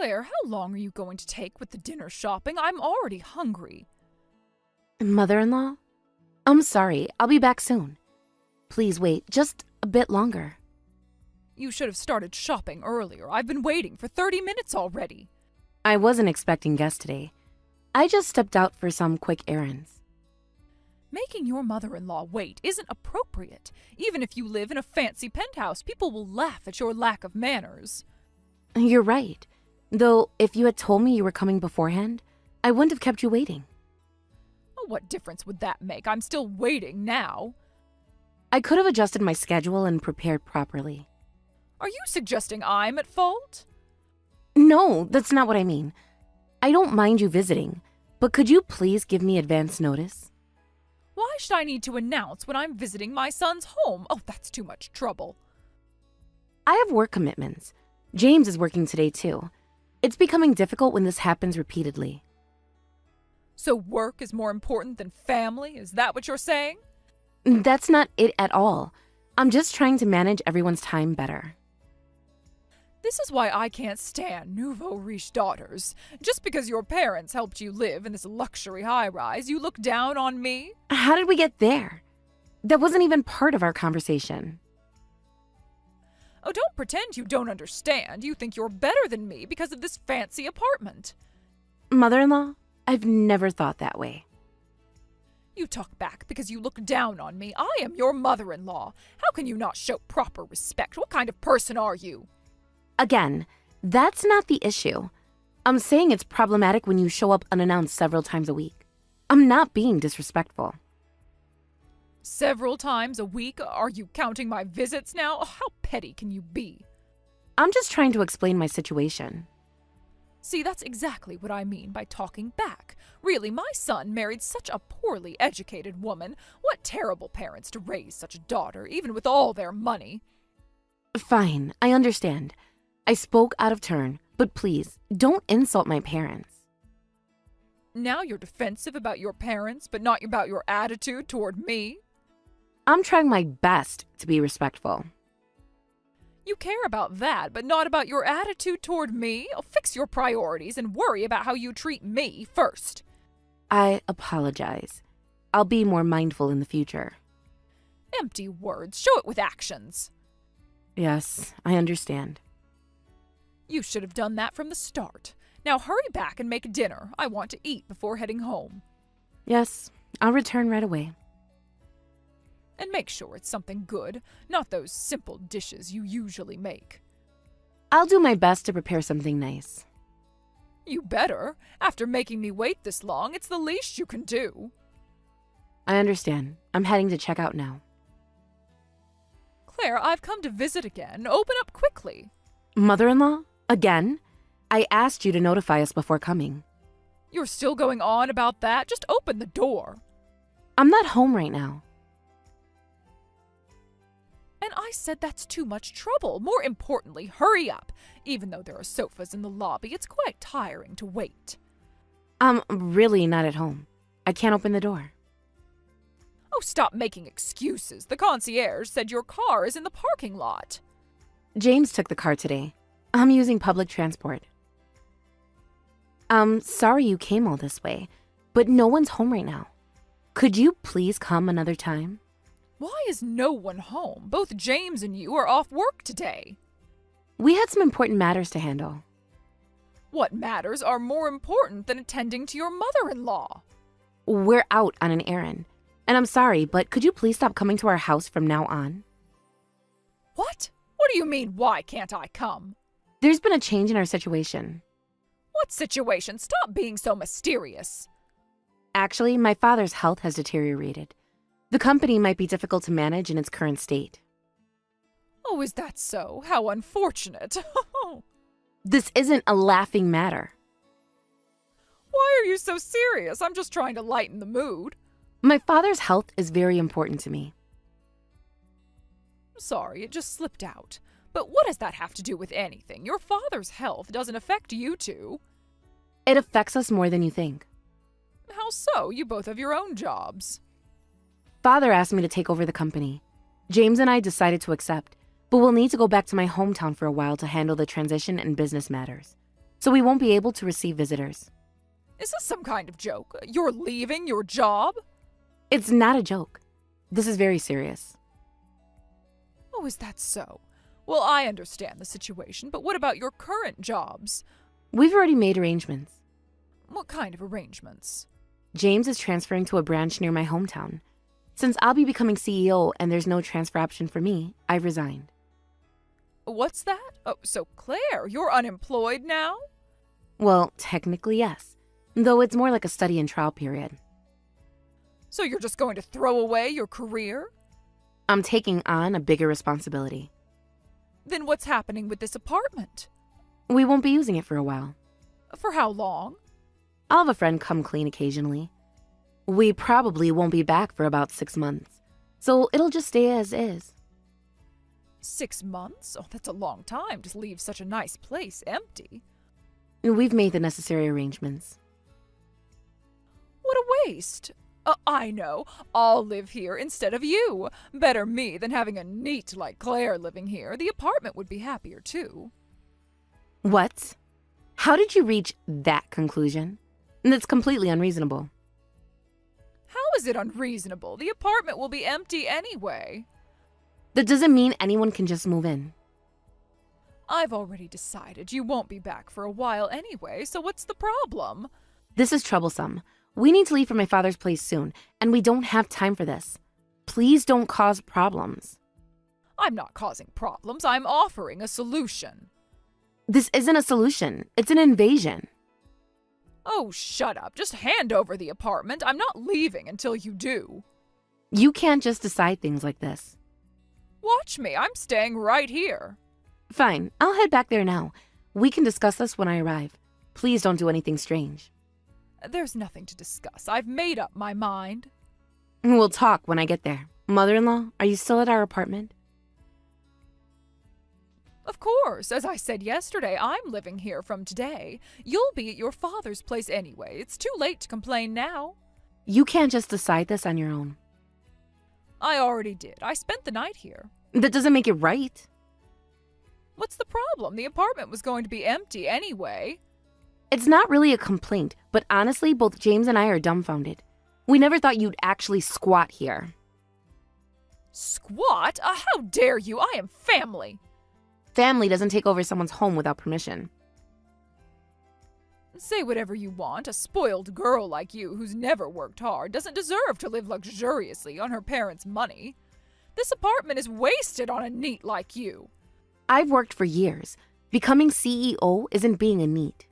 Claire, how long are you going to take with the dinner shopping? I'm already hungry. Mother-in-law? I'm sorry, I'll be back soon. Please wait just a bit longer. You should have started shopping earlier. I've been waiting for 30 minutes already. I wasn't expecting guests today. I just stepped out for some quick errands. Making your mother-in-law wait isn't appropriate. Even if you live in a fancy penthouse, people will laugh at your lack of manners. You're right. Though, if you had told me you were coming beforehand, I wouldn't have kept you waiting. Oh, what difference would that make? I'm still waiting now. I could have adjusted my schedule and prepared properly. Are you suggesting I'm at fault? No, that's not what I mean. I don't mind you visiting, but could you please give me advance notice? Why should I need to announce when I'm visiting my son's home? Oh, that's too much trouble. I have work commitments. James is working today too. It's becoming difficult when this happens repeatedly. So work is more important than family? Is that what you're saying? That's not it at all. I'm just trying to manage everyone's time better. This is why I can't stand nouveau riche daughters. Just because your parents helped you live in this luxury high-rise, you look down on me? How did we get there? That wasn't even part of our conversation. Oh, don't pretend you don't understand. You think you're better than me because of this fancy apartment. Mother-in-law, I've never thought that way. You talk back because you look down on me. I am your mother-in-law. How can you not show proper respect? What kind of person are you? Again, that's not the issue. I'm saying it's problematic when you show up unannounced several times a week. I'm not being disrespectful. Several times a week? Are you counting my visits now? Oh, how petty can you be? I'm just trying to explain my situation. See, that's exactly what I mean by talking back. Really, my son married such a poorly educated woman. What terrible parents to raise such a daughter, even with all their money. Fine, I understand. I spoke out of turn, but please, don't insult my parents. Now you're defensive about your parents, but not about your attitude toward me? I'm trying my best to be respectful. You care about that, but not about your attitude toward me? Oh, fix your priorities and worry about how you treat me first. I apologize. I'll be more mindful in the future. Empty words. Show it with actions. Yes, I understand. You should have done that from the start. Now hurry back and make dinner. I want to eat before heading home. Yes, I'll return right away. And make sure it's something good, not those simple dishes you usually make. I'll do my best to prepare something nice. You better. After making me wait this long, it's the least you can do. I understand. I'm heading to check out now. Claire, I've come to visit again. Open up quickly. Mother-in-law? Again? I asked you to notify us before coming. You're still going on about that? Just open the door. I'm not home right now. And I said that's too much trouble. More importantly, hurry up. Even though there are sofas in the lobby, it's quite tiring to wait. I'm really not at home. I can't open the door. Oh, stop making excuses. The concierge said your car is in the parking lot. James took the car today. I'm using public transport. I'm sorry you came all this way, but no one's home right now. Could you please come another time? Why is no one home? Both James and you are off work today. We had some important matters to handle. What matters are more important than attending to your mother-in-law? We're out on an errand. And I'm sorry, but could you please stop coming to our house from now on? What? What do you mean, why can't I come? There's been a change in our situation. What situation? Stop being so mysterious. Actually, my father's health has deteriorated. The company might be difficult to manage in its current state. Oh, is that so? How unfortunate. This isn't a laughing matter. Why are you so serious? I'm just trying to lighten the mood. My father's health is very important to me. Sorry, it just slipped out. But what does that have to do with anything? Your father's health doesn't affect you two. It affects us more than you think. How so? You both have your own jobs. Father asked me to take over the company. James and I decided to accept, but we'll need to go back to my hometown for a while to handle the transition and business matters. so we won't be able to receive visitors. Is this some kind of joke? You're leaving your job? It's not a joke. This is very serious. Oh, is that so? Well, I understand the situation, but what about your current jobs? We've already made arrangements. What kind of arrangements? James is transferring to a branch near my hometown. Since I'll be becoming CEO and there's no transfer option for me, I've resigned. What's that? Oh, so Claire, you're unemployed now? Well, technically yes, though it's more like a study and trial period. So you're just going to throw away your career? I'm taking on a bigger responsibility. Then what's happening with this apartment? We won't be using it for a while. For how long? I'll have a friend come clean occasionally. We probably won't be back for about 6 months, so it'll just stay as is. 6 months? Oh, that's a long time to leave such a nice place empty. We've made the necessary arrangements. What a waste. I know. I'll live here instead of you. Better me than having a neat like Claire living here. The apartment would be happier too. What? How did you reach that conclusion? That's completely unreasonable. How is it unreasonable? The apartment will be empty anyway. That doesn't mean anyone can just move in. I've already decided you won't be back for a while anyway, so what's the problem? This is troublesome. We need to leave for my father's place soon, and we don't have time for this. Please don't cause problems. I'm not causing problems. I'm offering a solution. This isn't a solution. It's an invasion. Oh, shut up. Just hand over the apartment. I'm not leaving until you do. You can't just decide things like this. Watch me. I'm staying right here. Fine. I'll head back there now. We can discuss this when I arrive. Please don't do anything strange. There's nothing to discuss. I've made up my mind. We'll talk when I get there. Mother-in-law, are you still at our apartment? Of course. As I said yesterday, I'm living here from today. You'll be at your father's place anyway. It's too late to complain now. You can't just decide this on your own. I already did. I spent the night here. That doesn't make it right. What's the problem? The apartment was going to be empty anyway. It's not really a complaint, but honestly, both James and I are dumbfounded. We never thought you'd actually squat here. Squat? How dare you? I am family. Family doesn't take over someone's home without permission. Say whatever you want. A spoiled girl like you who's never worked hard doesn't deserve to live luxuriously on her parents' money. This apartment is wasted on a neat like you. I've worked for years. Becoming CEO isn't being a neat.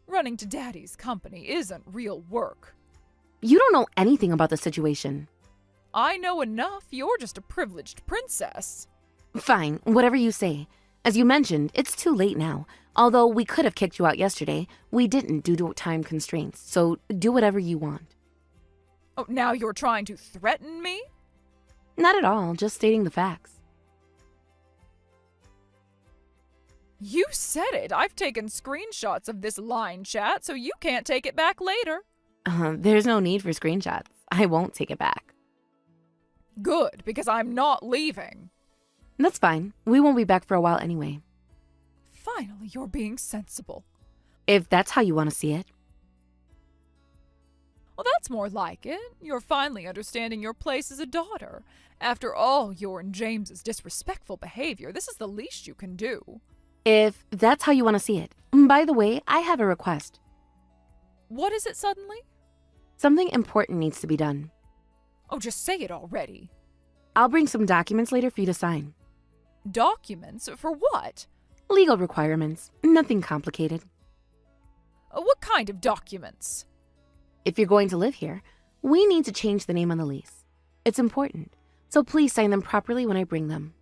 Running to Daddy's company isn't real work. You don't know anything about the situation. I know enough. You're just a privileged princess. Fine, whatever you say. As you mentioned, it's too late now. Although we could have kicked you out yesterday, we didn't due to time constraints, so do whatever you want. Oh, now you're trying to threaten me? Not at all, just stating the facts. You said it. I've taken screenshots of this line chat, so you can't take it back later. There's no need for screenshots. I won't take it back. Good, because I'm not leaving. That's fine. We won't be back for a while anyway. Finally, you're being sensible. If that's how you want to see it. Well, that's more like it. You're finally understanding your place as a daughter. After all your and James's disrespectful behavior, this is the least you can do. If that's how you want to see it. By the way, I have a request. What is it suddenly? Something important needs to be done. Oh, just say it already. I'll bring some documents later for you to sign. Documents? For what? Legal requirements. Nothing complicated. What kind of documents? If you're going to live here, we need to change the name on the lease. It's important, so please sign them properly when I bring them.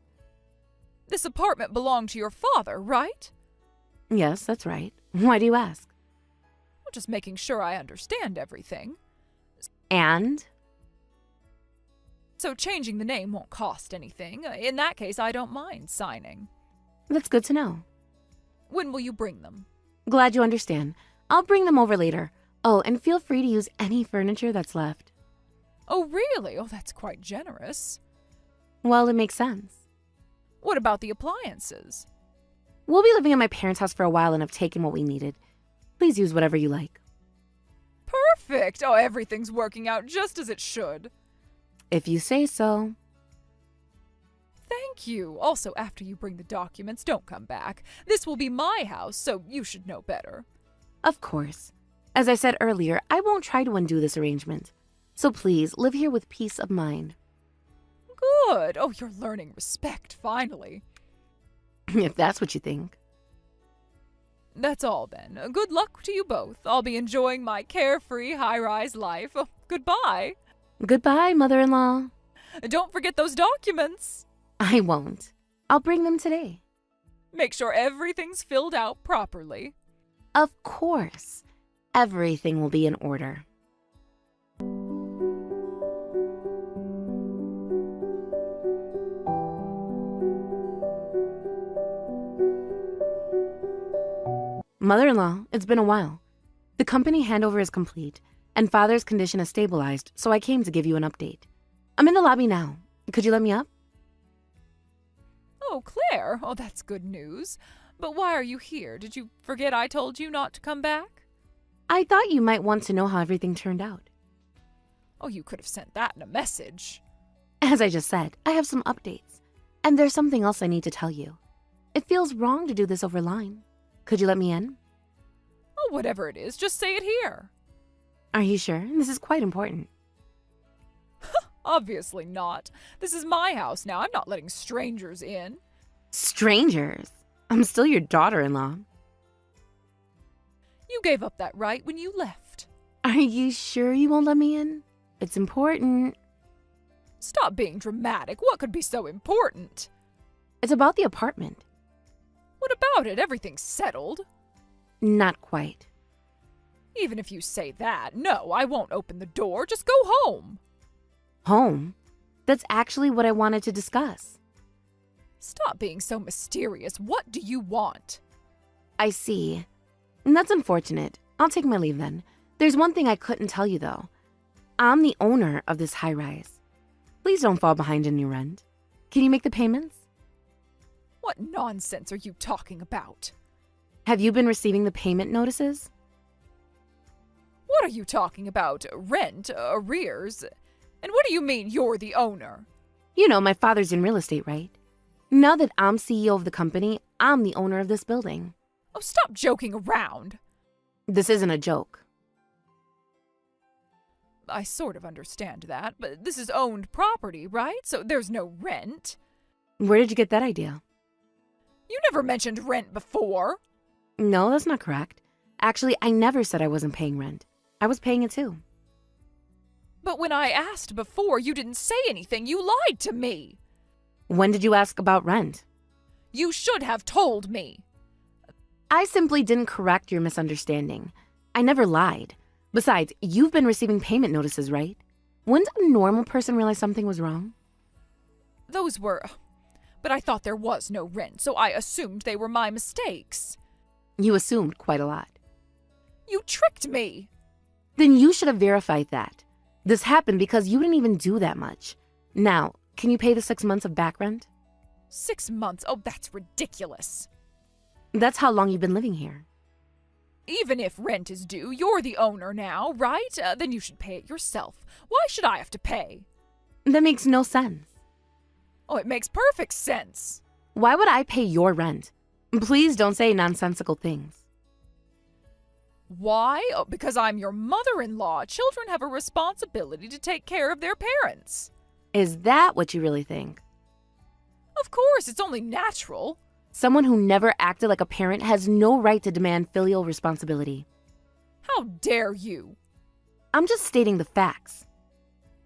This apartment belonged to your father, right? Yes, that's right. Why do you ask? Well, just making sure I understand everything. And? So changing the name won't cost anything. In that case, I don't mind signing. That's good to know. When will you bring them? Glad you understand. I'll bring them over later. Oh, and feel free to use any furniture that's left. Oh, really? Oh, that's quite generous. Well, it makes sense. What about the appliances? We'll be living at my parents' house for a while and have taken what we needed. Please use whatever you like. Perfect! Oh, everything's working out just as it should. If you say so. Thank you. Also, after you bring the documents, don't come back. This will be my house, so you should know better. Of course. As I said earlier, I won't try to undo this arrangement. So please, live here with peace of mind. Good. Oh, you're learning respect, finally. If that's what you think. That's all, then. Good luck to you both. I'll be enjoying my carefree high-rise life. Oh, goodbye. Goodbye, mother-in-law. Don't forget those documents. I won't. I'll bring them today. Make sure everything's filled out properly. Of course. Everything will be in order. Mother-in-law, it's been a while. The company handover is complete, and Father's condition has stabilized, so I came to give you an update. I'm in the lobby now. Could you let me up? Oh, Claire. Oh, that's good news. But why are you here? Did you forget I told you not to come back? I thought you might want to know how everything turned out. Oh, you could have sent that in a message. As I just said, I have some updates. And there's something else I need to tell you. It feels wrong to do this over line. Could you let me in? Oh, whatever it is, just say it here. Are you sure? This is quite important. Obviously not. This is my house now. I'm not letting strangers in. Strangers? I'm still your daughter-in-law. You gave up that right when you left. Are you sure you won't let me in? It's important. Stop being dramatic. What could be so important? It's about the apartment. What about it? Everything's settled. Not quite. Even if you say that, no, I won't open the door. Just go home. Home? That's actually what I wanted to discuss. Stop being so mysterious. What do you want? I see. That's unfortunate. I'll take my leave then. There's one thing I couldn't tell you, though. I'm the owner of this high-rise. Please don't fall behind in your rent. Can you make the payments? What nonsense are you talking about? Have you been receiving the payment notices? What are you talking about? Rent? Arrears? And what do you mean you're the owner? You know, my father's in real estate, right? Now that I'm CEO of the company, I'm the owner of this building. Oh, stop joking around. This isn't a joke. I sort of understand that, but this is owned property, right? So there's no rent. Where did you get that idea? You never mentioned rent before. No, that's not correct. Actually, I never said I wasn't paying rent. I was paying it too. But when I asked before, you didn't say anything. You lied to me. When did you ask about rent? You should have told me. I simply didn't correct your misunderstanding. I never lied. Besides, you've been receiving payment notices, right? Wouldn't a normal person realize something was wrong? Those were... But I thought there was no rent, so I assumed they were my mistakes. You assumed quite a lot. You tricked me. Then you should have verified that. This happened because you didn't even do that much. Now, can you pay the 6 months of back rent? 6 months? Oh, that's ridiculous. That's how long you've been living here. Even if rent is due, you're the owner now, right? Then you should pay it yourself. Why should I have to pay? That makes no sense. Oh, it makes perfect sense. Why would I pay your rent? Please don't say nonsensical things. Why? Oh, because I'm your mother-in-law. Children have a responsibility to take care of their parents. Is that what you really think? Of course, it's only natural. Someone who never acted like a parent has no right to demand filial responsibility. How dare you? I'm just stating the facts.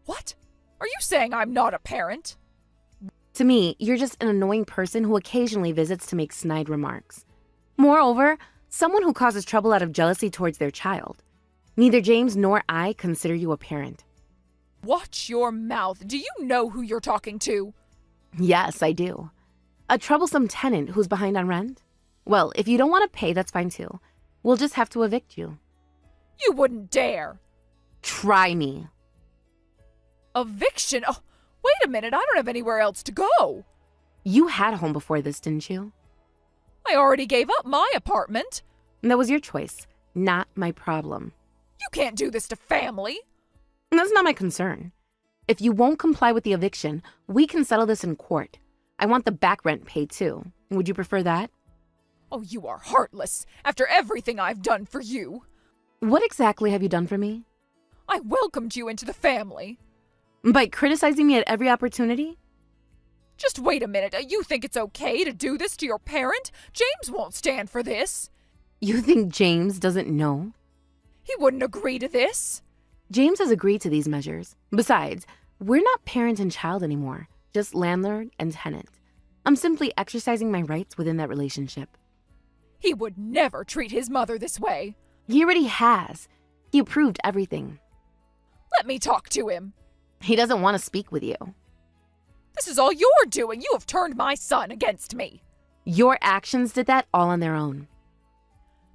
What? Are you saying I'm not a parent? To me, you're just an annoying person who occasionally visits to make snide remarks. Moreover, someone who causes trouble out of jealousy towards their child. Neither James nor I consider you a parent. Watch your mouth. Do you know who you're talking to? Yes, I do. A troublesome tenant who's behind on rent? Well, if you don't want to pay, that's fine too. We'll just have to evict you. You wouldn't dare. Try me. Eviction? Oh, wait a minute. I don't have anywhere else to go. You had a home before this, didn't you? I already gave up my apartment. That was your choice, not my problem. You can't do this to family. That's not my concern. If you won't comply with the eviction, we can settle this in court. I want the back rent paid too. Would you prefer that? Oh, you are heartless, after everything I've done for you. What exactly have you done for me? I welcomed you into the family. By criticizing me at every opportunity? Just wait a minute. You think it's okay to do this to your parent? James won't stand for this. You think James doesn't know? He wouldn't agree to this. James has agreed to these measures. Besides, we're not parent and child anymore, just landlord and tenant. I'm simply exercising my rights within that relationship. He would never treat his mother this way. He already has. He approved everything. Let me talk to him. He doesn't want to speak with you. This is all you're doing. You have turned my son against me. Your actions did that all on their own.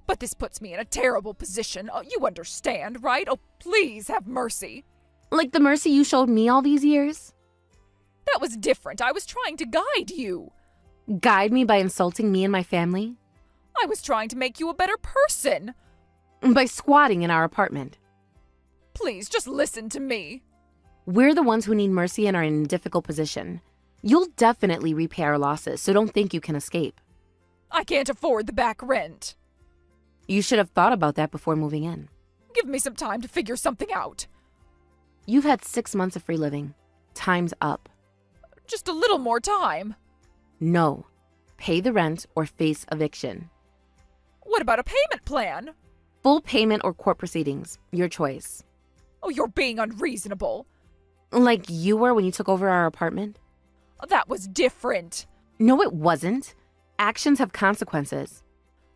But this puts me in a terrible position. Oh, you understand, right? Oh, please have mercy. Like the mercy you showed me all these years? That was different. I was trying to guide you. Guide me by insulting me and my family? I was trying to make you a better person. By squatting in our apartment. Please, just listen to me. We're the ones who need mercy and are in a difficult position. You'll definitely repay our losses, so don't think you can escape. I can't afford the back rent. You should have thought about that before moving in. Give me some time to figure something out. You've had 6 months of free living. Time's up. Just a little more time. No. Pay the rent or face eviction. What about a payment plan? Full payment or court proceedings. Your choice. Oh, you're being unreasonable. Like you were when you took over our apartment? That was different. No, it wasn't. Actions have consequences.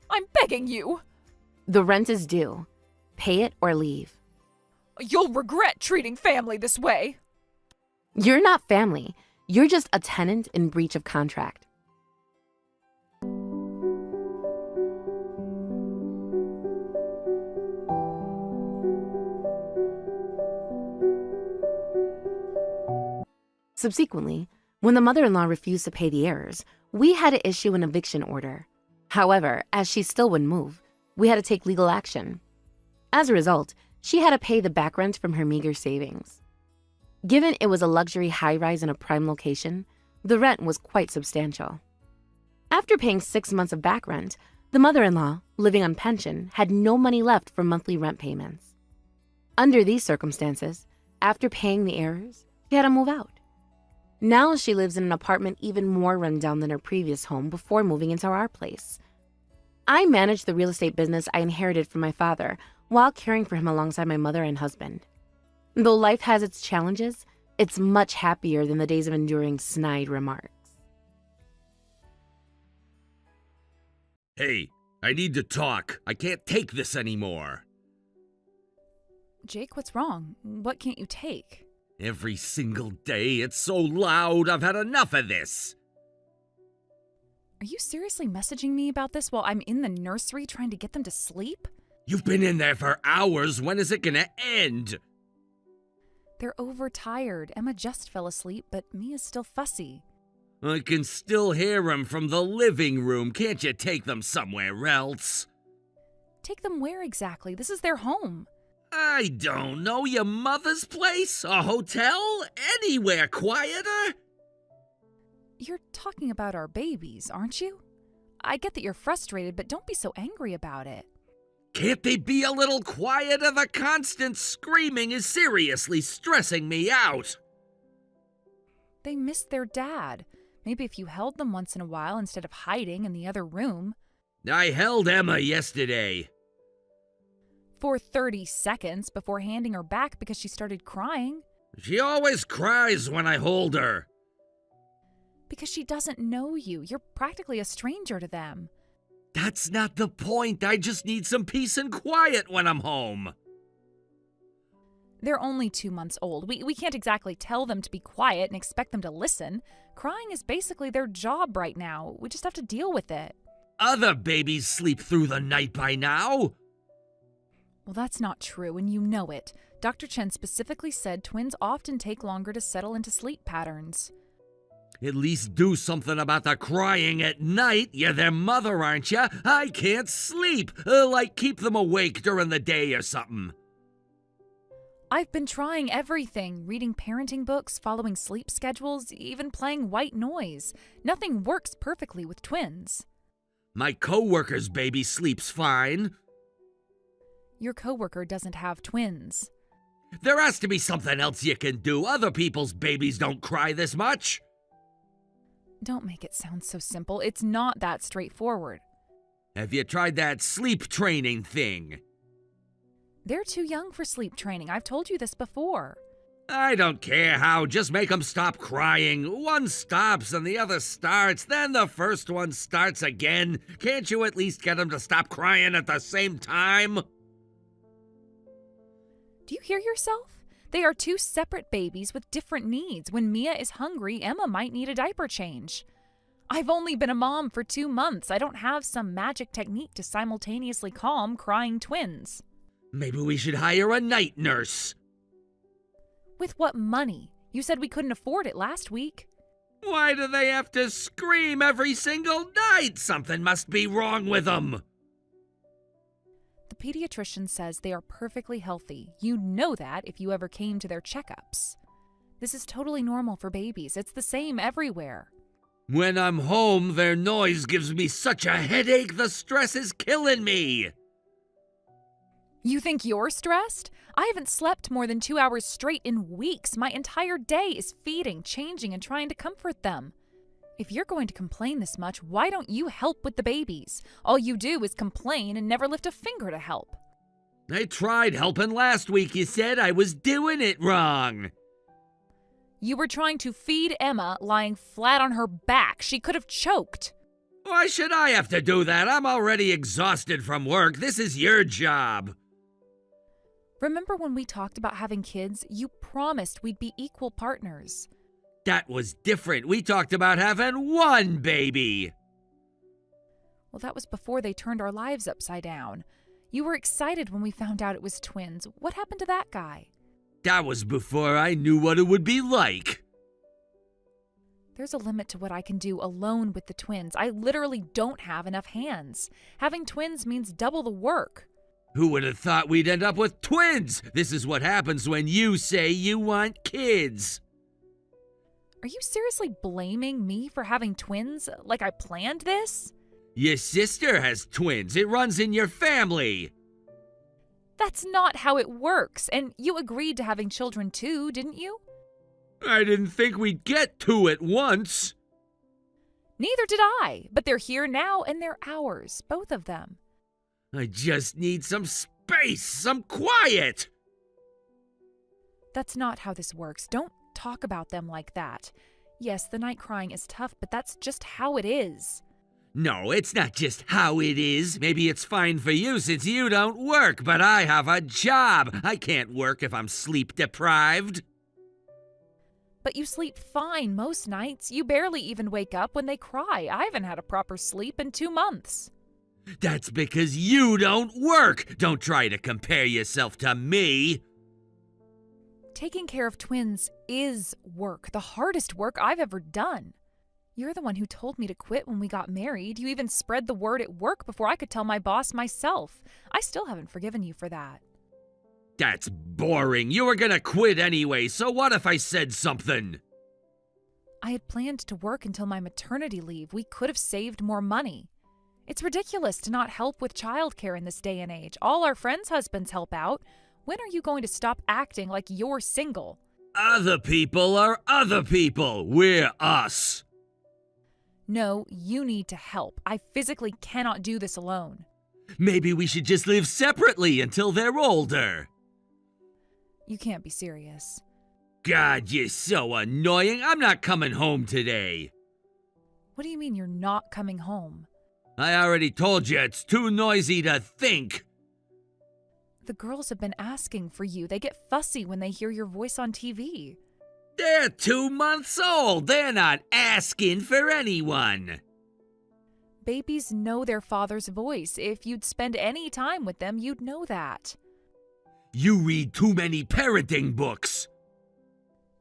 I'm begging you. The rent is due. Pay it or leave. You'll regret treating family this way. You're not family. You're just a tenant in breach of contract. Subsequently, when the mother-in-law refused to pay the heirs, we had to issue an eviction order. However, as she still wouldn't move, we had to take legal action. As a result, she had to pay the back rent from her meager savings. Given it was a luxury high-rise in a prime location, the rent was quite substantial. After paying 6 months of back rent, the mother-in-law, living on pension, had no money left for monthly rent payments. Under these circumstances, after paying the heirs, she had to move out. Now she lives in an apartment even more rundown than her previous home before moving into our place. I manage the real estate business I inherited from my father while caring for him alongside my mother and husband. Though life has its challenges, it's much happier than the days of enduring snide remarks. Hey, I need to talk. I can't take this anymore. Jake, what's wrong? What can't you take? Every single day, it's so loud. I've had enough of this. Are you seriously messaging me about this while I'm in the nursery trying to get them to sleep? You've been in there for hours. When is it gonna end? They're overtired. Emma just fell asleep, but Mia's still fussy. I can still hear them from the living room. Can't you take them somewhere else? Take them where exactly? This is their home. I don't know. Your mother's place? A hotel? Anywhere quieter? You're talking about our babies, aren't you? I get that you're frustrated, but don't be so angry about it. Can't they be a little quieter? The constant screaming is seriously stressing me out. They miss their dad. Maybe if you held them once in a while instead of hiding in the other room. I held Emma yesterday. For 30 seconds before handing her back because she started crying. She always cries when I hold her. Because she doesn't know you. You're practically a stranger to them. That's not the point. I just need some peace and quiet when I'm home. They're only 2 months old. We can't exactly tell them to be quiet and expect them to listen. Crying is basically their job right now. We just have to deal with it. Other babies sleep through the night by now. Well, that's not true, and you know it. Dr. Chen specifically said twins often take longer to settle into sleep patterns. At least do something about the crying at night. You're their mother, aren't you? I can't sleep. Like keep them awake during the day or something. I've been trying everything, reading parenting books, following sleep schedules, even playing white noise. Nothing works perfectly with twins. My coworker's baby sleeps fine. Your coworker doesn't have twins. There has to be something else you can do. Other people's babies don't cry this much. Don't make it sound so simple. It's not that straightforward. Have you tried that sleep training thing? They're too young for sleep training. I've told you this before. I don't care how. Just make them stop crying. One stops and the other starts. Then the first one starts again. Can't you at least get them to stop crying at the same time? Do you hear yourself? They are two separate babies with different needs. When Mia is hungry, Emma might need a diaper change. I've only been a mom for 2 months. I don't have some magic technique to simultaneously calm crying twins. Maybe we should hire a night nurse. With what money? You said we couldn't afford it last week. Why do they have to scream every single night? Something must be wrong with them. The pediatrician says they are perfectly healthy. You'd know that if you ever came to their checkups. This is totally normal for babies. It's the same everywhere. When I'm home, their noise gives me such a headache. The stress is killing me. You think you're stressed? I haven't slept more than 2 hours straight in weeks. My entire day is feeding, changing, and trying to comfort them. If you're going to complain this much, why don't you help with the babies? All you do is complain and never lift a finger to help. I tried helping last week. You said I was doing it wrong. You were trying to feed Emma lying flat on her back. She could have choked. Why should I have to do that? I'm already exhausted from work. This is your job. Remember when we talked about having kids? You promised we'd be equal partners. That was different. We talked about having one baby. Well, that was before they turned our lives upside down. You were excited when we found out it was twins. What happened to that guy? That was before I knew what it would be like. There's a limit to what I can do alone with the twins. I literally don't have enough hands. Having twins means double the work. Who would have thought we'd end up with twins? This is what happens when you say you want kids. Are you seriously blaming me for having twins? Like I planned this? Your sister has twins. It runs in your family. That's not how it works. And you agreed to having children too, didn't you? I didn't think we'd get two at once. Neither did I. But they're here now and they're ours, both of them. I just need some space, some quiet. That's not how this works. Don't talk about them like that. Yes, the night crying is tough, but that's just how it is. No, it's not just how it is. Maybe it's fine for you since you don't work, but I have a job. I can't work if I'm sleep deprived. But you sleep fine most nights. You barely even wake up when they cry. I haven't had a proper sleep in 2 months. That's because you don't work. Don't try to compare yourself to me. Taking care of twins is work, the hardest work I've ever done. You're the one who told me to quit when we got married. You even spread the word at work before I could tell my boss myself. I still haven't forgiven you for that. That's boring. You were gonna quit anyway, so what if I said something? I had planned to work until my maternity leave. We could have saved more money. It's ridiculous to not help with childcare in this day and age. All our friends' husbands help out. When are you going to stop acting like you're single? Other people are other people. We're us. No, you need to help. I physically cannot do this alone. Maybe we should just live separately until they're older. You can't be serious. God, you're so annoying. I'm not coming home today. What do you mean you're not coming home? I already told you it's too noisy to think. The girls have been asking for you. They get fussy when they hear your voice on TV. They're 2 months old. They're not asking for anyone. Babies know their father's voice. If you'd spend any time with them, you'd know that. You read too many parenting books.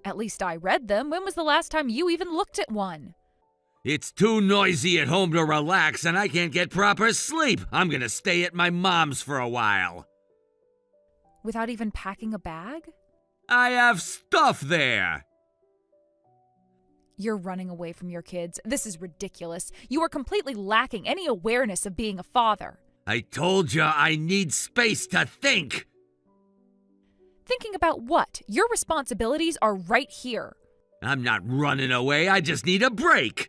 At least I read them. When was the last time you even looked at one? It's too noisy at home to relax, and I can't get proper sleep. I'm gonna stay at my mom's for a while. Without even packing a bag? I have stuff there. You're running away from your kids. This is ridiculous. You are completely lacking any awareness of being a father. I told you I need space to think. Thinking about what? Your responsibilities are right here. I'm not running away. I just need a break.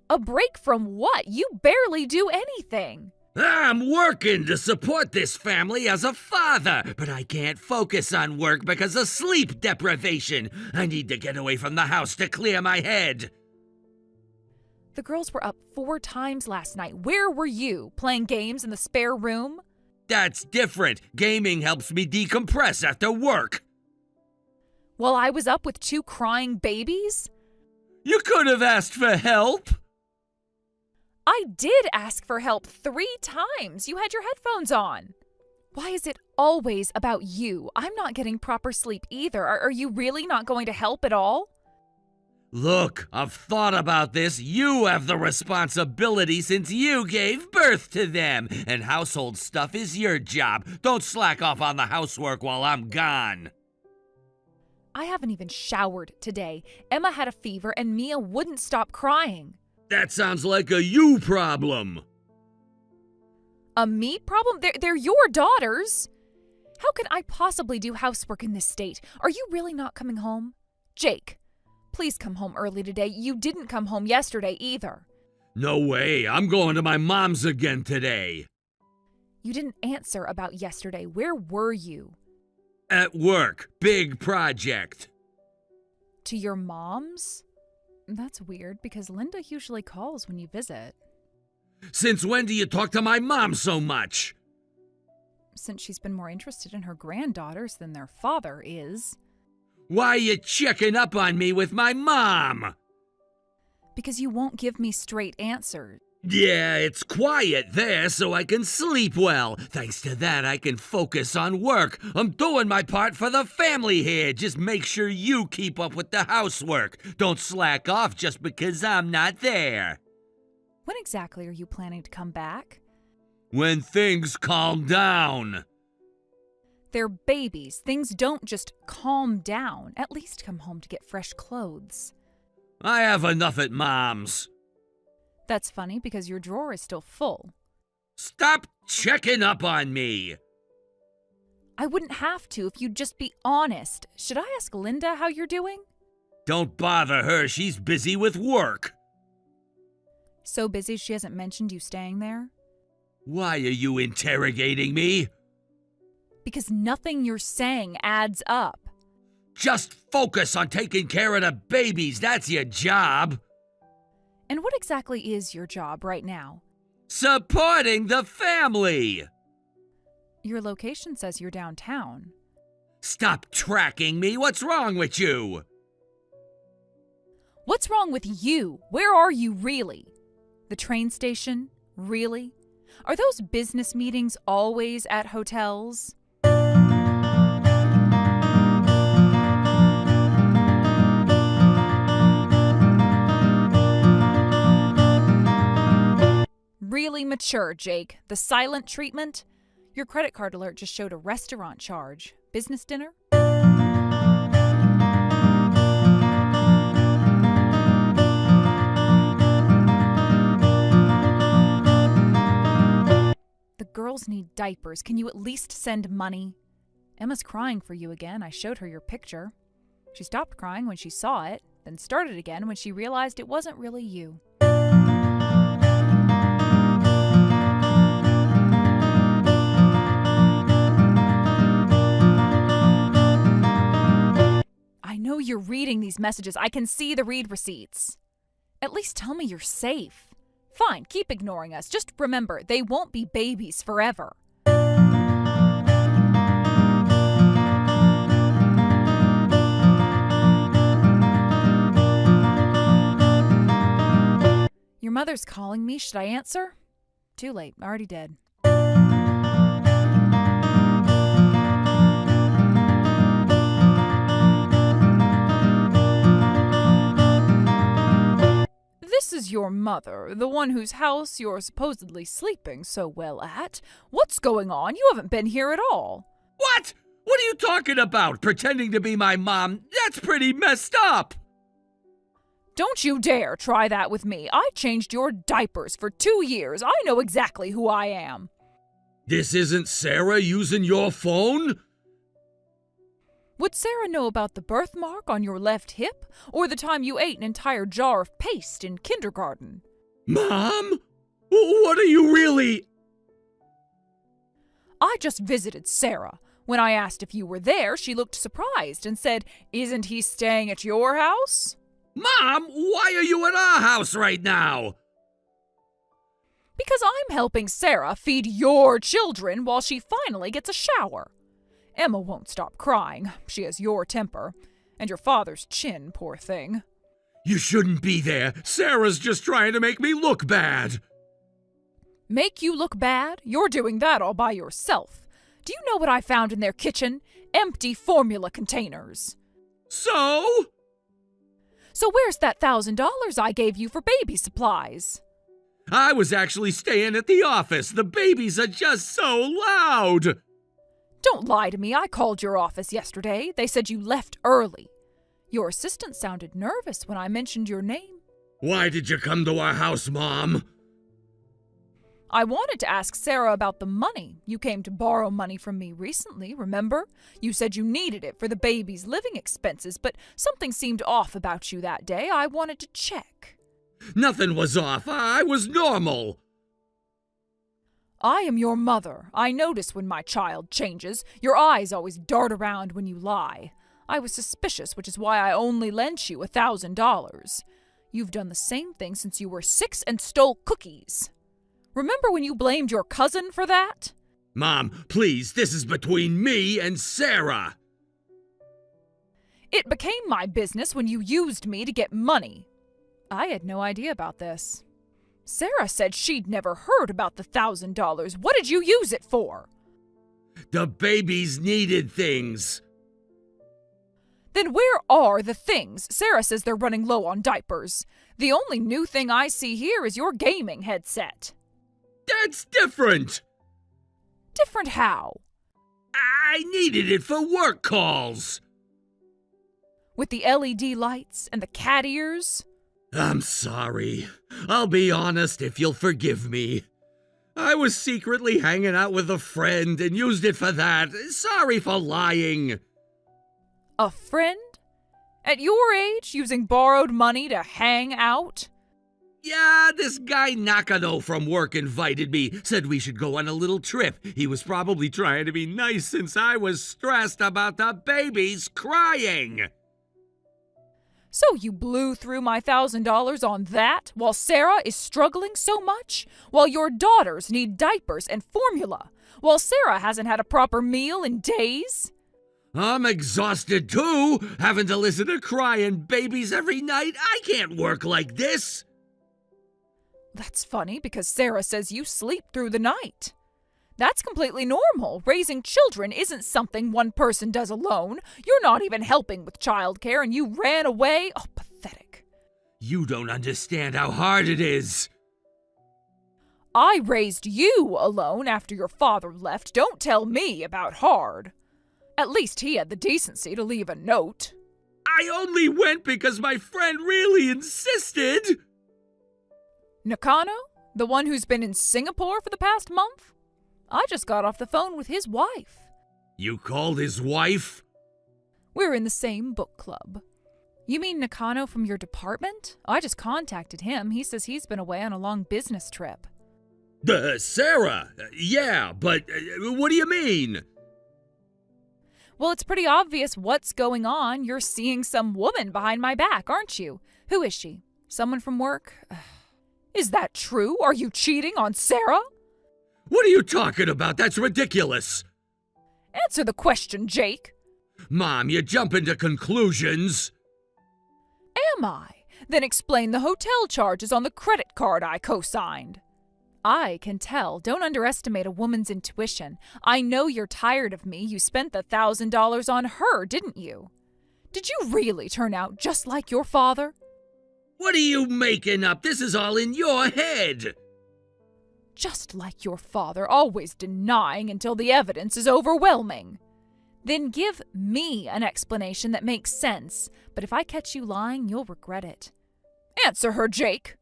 A break from what? You barely do anything. I'm working to support this family as a father, but I can't focus on work because of sleep deprivation. I need to get away from the house to clear my head. The girls were up 4 times last night. Where were you? Playing games in the spare room? That's different. Gaming helps me decompress after work. While I was up with 2 crying babies? You could have asked for help. I did ask for help 3 times. You had your headphones on. Why is it always about you? I'm not getting proper sleep either. Are you really not going to help at all? Look, I've thought about this. You have the responsibility since you gave birth to them, and household stuff is your job. Don't slack off on the housework while I'm gone. I haven't even showered today. Emma had a fever and Mia wouldn't stop crying. That sounds like a you problem. A me problem? They're your daughters. How can I possibly do housework in this state? Are you really not coming home? Jake, please come home early today. You didn't come home yesterday either. No way. I'm going to my mom's again today. You didn't answer about yesterday. Where were you? At work. Big project. To your mom's? That's weird because Linda usually calls when you visit. Since when do you talk to my mom so much? Since she's been more interested in her granddaughters than their father is. Why are you checking up on me with my mom? Because you won't give me straight answers. Yeah, it's quiet there so I can sleep well. Thanks to that, I can focus on work. I'm doing my part for the family here. Just make sure you keep up with the housework. Don't slack off just because I'm not there. When exactly are you planning to come back? When things calm down. They're babies. Things don't just calm down. At least come home to get fresh clothes. I have enough at Mom's. That's funny because your drawer is still full. Stop checking up on me. I wouldn't have to if you'd just be honest. Should I ask Linda how you're doing? Don't bother her. She's busy with work. So busy she hasn't mentioned you staying there? Why are you interrogating me? Because nothing you're saying adds up. Just focus on taking care of the babies. That's your job. And what exactly is your job right now? Supporting the family. Your location says you're downtown. Stop tracking me. What's wrong with you? What's wrong with you? Where are you really? The train station? Really? Are those business meetings always at hotels? Really mature, Jake. The silent treatment? Your credit card alert just showed a restaurant charge. Business dinner? The girls need diapers. Can you at least send money? Emma's crying for you again. I showed her your picture. She stopped crying when she saw it, then started again when she realized it wasn't really you. I know you're reading these messages. I can see the read receipts. At least tell me you're safe. Fine, keep ignoring us. Just remember, they won't be babies forever. Your mother's calling me. Should I answer? Too late. I already did. this is your mother, the one whose house you're supposedly sleeping so well at. What's going on? You haven't been here at all. What? What are you talking about? Pretending to be my mom? That's pretty messed up! Don't you dare try that with me. I changed your diapers for 2 years. I know exactly who I am. This isn't Sarah using your phone? Would Sarah know about the birthmark on your left hip, or the time you ate an entire jar of paste in kindergarten? Mom? What are you really... I just visited Sarah. When I asked if you were there, she looked surprised and said, "Isn't he staying at your house?" Mom, why are you at our house right now? Because I'm helping Sarah feed your children while she finally gets a shower. Emma won't stop crying. She has your temper. And your father's chin, poor thing. You shouldn't be there. Sarah's just trying to make me look bad. Make you look bad? You're doing that all by yourself. Do you know what I found in their kitchen? Empty formula containers. So where's that $1,000 I gave you for baby supplies? I was actually staying at the office. The babies are just so loud. Don't lie to me. I called your office yesterday. They said you left early. Your assistant sounded nervous when I mentioned your name. Why did you come to our house, Mom? I wanted to ask Sarah about the money. You came to borrow money from me recently, remember? You said you needed it for the baby's living expenses, but something seemed off about you that day. I wanted to check. Nothing was off. I was normal. I am your mother. I notice when my child changes. Your eyes always dart around when you lie. I was suspicious, which is why I only lent you $1,000. You've done the same thing since you were 6 and stole cookies. Remember when you blamed your cousin for that? Mom, please, this is between me and Sarah. It became my business when you used me to get money. I had no idea about this. Sarah said she'd never heard about the $1,000. What did you use it for? The babies needed things. Then where are the things? Sarah says they're running low on diapers. The only new thing I see here is your gaming headset. That's different. Different how? I needed it for work calls. With the LED lights and the cat ears? I'm sorry. I'll be honest if you'll forgive me. I was secretly hanging out with a friend and used it for that. Sorry for lying. A friend? At your age, using borrowed money to hang out? Yeah, this guy Nakano from work invited me, said we should go on a little trip. He was probably trying to be nice since I was stressed about the babies crying. So you blew through my $1,000 on that while Sarah is struggling so much? While your daughters need diapers and formula? While Sarah hasn't had a proper meal in days? I'm exhausted too, having to listen to crying babies every night. I can't work like this. That's funny because Sarah says you sleep through the night. That's completely normal. Raising children isn't something one person does alone. You're not even helping with childcare and you ran away. Oh, pathetic. You don't understand how hard it is. I raised you alone after your father left. Don't tell me about hard. At least he had the decency to leave a note. I only went because my friend really insisted. Nakano? The one who's been in Singapore for the past month? I just got off the phone with his wife. You called his wife? We're in the same book club. You mean Nakano from your department? I just contacted him. He says he's been away on a long business trip. Sarah. Yeah, but what do you mean? Well, it's pretty obvious what's going on. You're seeing some woman behind my back, aren't you? Who is she? Someone from work? Is that true? Are you cheating on Sarah? What are you talking about? That's ridiculous. Answer the question, Jake. Mom, you jump into conclusions. Am I? Then explain the hotel charges on the credit card I co-signed. I can tell. Don't underestimate a woman's intuition. I know you're tired of me. You spent the $1,000 on her, didn't you? Did you really turn out just like your father? What are you making up? This is all in your head. Just like your father, always denying until the evidence is overwhelming. Then give me an explanation that makes sense, but if I catch you lying, you'll regret it. Answer her, Jake!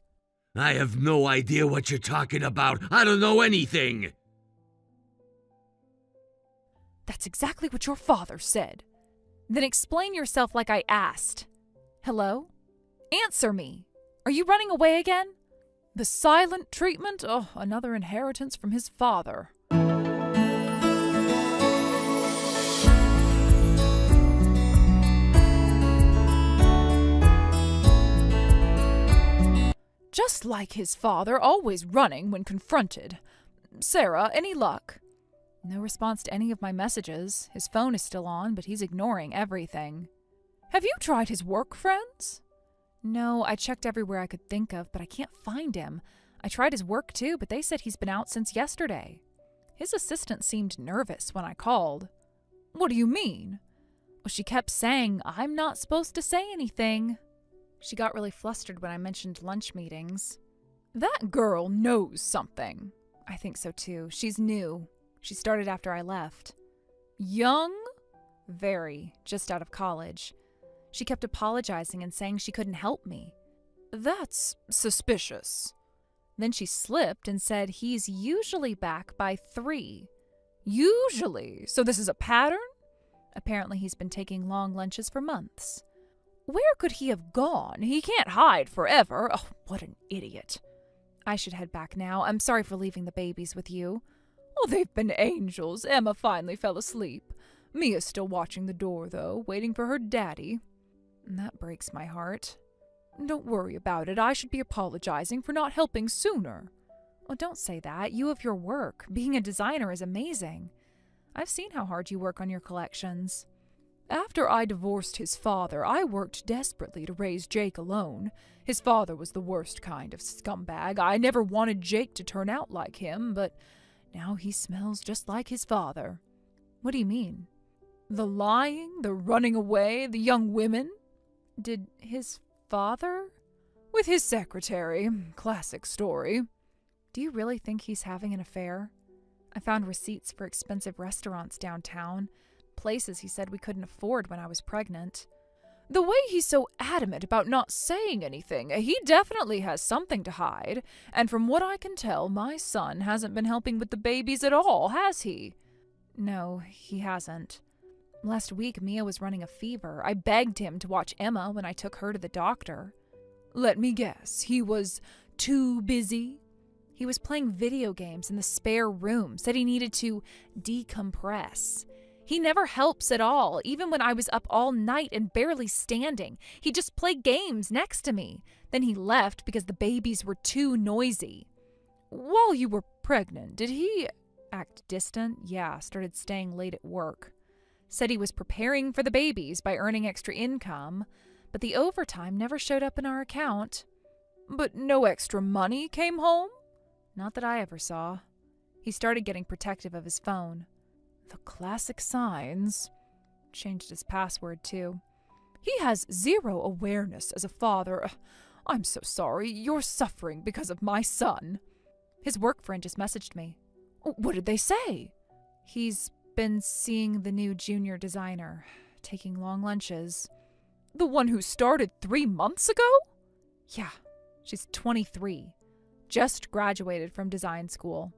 I have no idea what you're talking about. I don't know anything. That's exactly what your father said. Then explain yourself like I asked. Hello? Answer me. Are you running away again? The silent treatment? Oh, another inheritance from his father. Just like his father, always running when confronted. Sarah, any luck? No response to any of my messages. His phone is still on, but he's ignoring everything. Have you tried his work friends? No, I checked everywhere I could think of, but I can't find him. I tried his work too, but they said he's been out since yesterday. His assistant seemed nervous when I called. What do you mean? Well, she kept saying I'm not supposed to say anything. She got really flustered when I mentioned lunch meetings. That girl knows something. I think so too. She's new. She started after I left. Young? Very. Just out of college. She kept apologizing and saying she couldn't help me. That's suspicious. Then she slipped and said he's usually back by 3. Usually? So this is a pattern? Apparently he's been taking long lunches for months. Where could he have gone? He can't hide forever. Oh, what an idiot. I should head back now. I'm sorry for leaving the babies with you. Oh, they've been angels. Emma finally fell asleep. Mia's still watching the door, though, waiting for her daddy. That breaks my heart. Don't worry about it. I should be apologizing for not helping sooner. Oh, don't say that. You have your work. Being a designer is amazing. I've seen how hard you work on your collections. After I divorced his father, I worked desperately to raise Jake alone. His father was the worst kind of scumbag. I never wanted Jake to turn out like him, but now he smells just like his father. What do you mean? The lying, the running away, the young women? Did his father? With his secretary. Classic story. Do you really think he's having an affair? I found receipts for expensive restaurants downtown. Places he said we couldn't afford when I was pregnant. The way he's so adamant about not saying anything, he definitely has something to hide. And from what I can tell, my son hasn't been helping with the babies at all, has he? No, he hasn't. Last week, Mia was running a fever. I begged him to watch Emma when I took her to the doctor. Let me guess, he was too busy? He was playing video games in the spare room, said he needed to decompress. He never helps at all, even when I was up all night and barely standing. He just played games next to me. Then he left because the babies were too noisy. While you were pregnant, did he act distant? Yeah, started staying late at work. Said he was preparing for the babies by earning extra income, but the overtime never showed up in our account. But no extra money came home? Not that I ever saw. He started getting protective of his phone. The classic signs. Changed his password, too. He has zero awareness as a father. I'm so sorry. You're suffering because of my son. His work friend just messaged me. What did they say? He's been seeing the new junior designer, taking long lunches. The one who started 3 months ago? Yeah, she's 23. Just graduated from design school.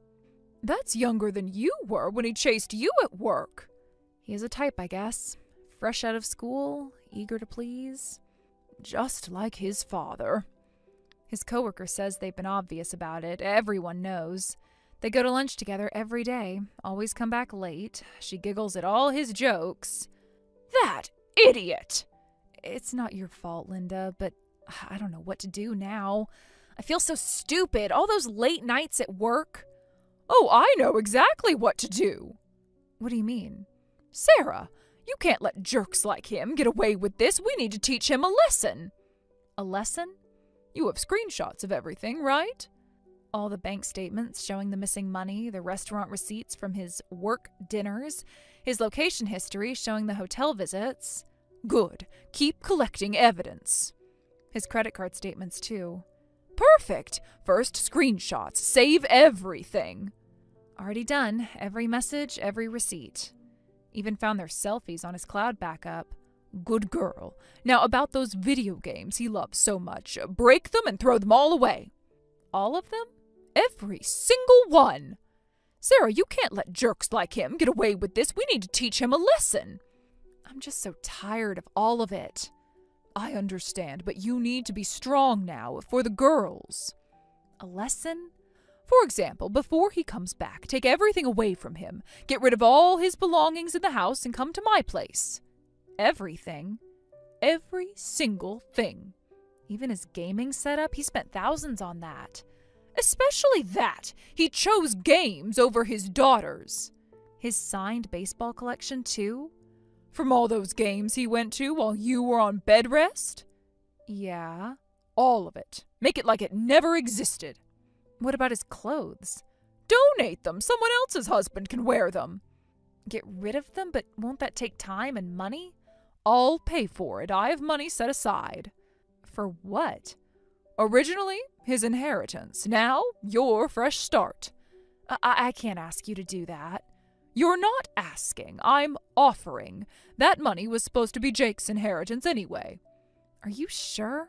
That's younger than you were when he chased you at work. He is a type, I guess. Fresh out of school, eager to please. Just like his father. His coworker says they've been obvious about it. Everyone knows. They go to lunch together every day, always come back late. She giggles at all his jokes. That idiot! It's not your fault, Linda, but I don't know what to do now. I feel so stupid. All those late nights at work. Oh, I know exactly what to do. What do you mean? Sarah, you can't let jerks like him get away with this. We need to teach him a lesson. A lesson? You have screenshots of everything, right? All the bank statements showing the missing money, the restaurant receipts from his work dinners, his location history showing the hotel visits. Good. Keep collecting evidence. His credit card statements, too. Perfect! First, screenshots. Save everything. Already done. Every message, every receipt. Even found their selfies on his cloud backup. Good girl. Now about those video games he loves so much. Break them and throw them all away. All of them? Every single one. Sarah, you can't let jerks like him get away with this. We need to teach him a lesson. I'm just so tired of all of it. I understand, but you need to be strong now for the girls. A lesson? For example, before he comes back, take everything away from him. Get rid of all his belongings in the house and come to my place. Everything. Every single thing. Even his gaming setup, he spent thousands on that. Especially that. He chose games over his daughters. His signed baseball collection, too? From all those games he went to while you were on bed rest? Yeah, all of it. Make it like it never existed. What about his clothes? Donate them. Someone else's husband can wear them. Get rid of them, but won't that take time and money? I'll pay for it. I have money set aside. For what? Originally, his inheritance. Now, your fresh start. I can't ask you to do that. You're not asking. I'm offering. That money was supposed to be Jake's inheritance anyway. Are you sure?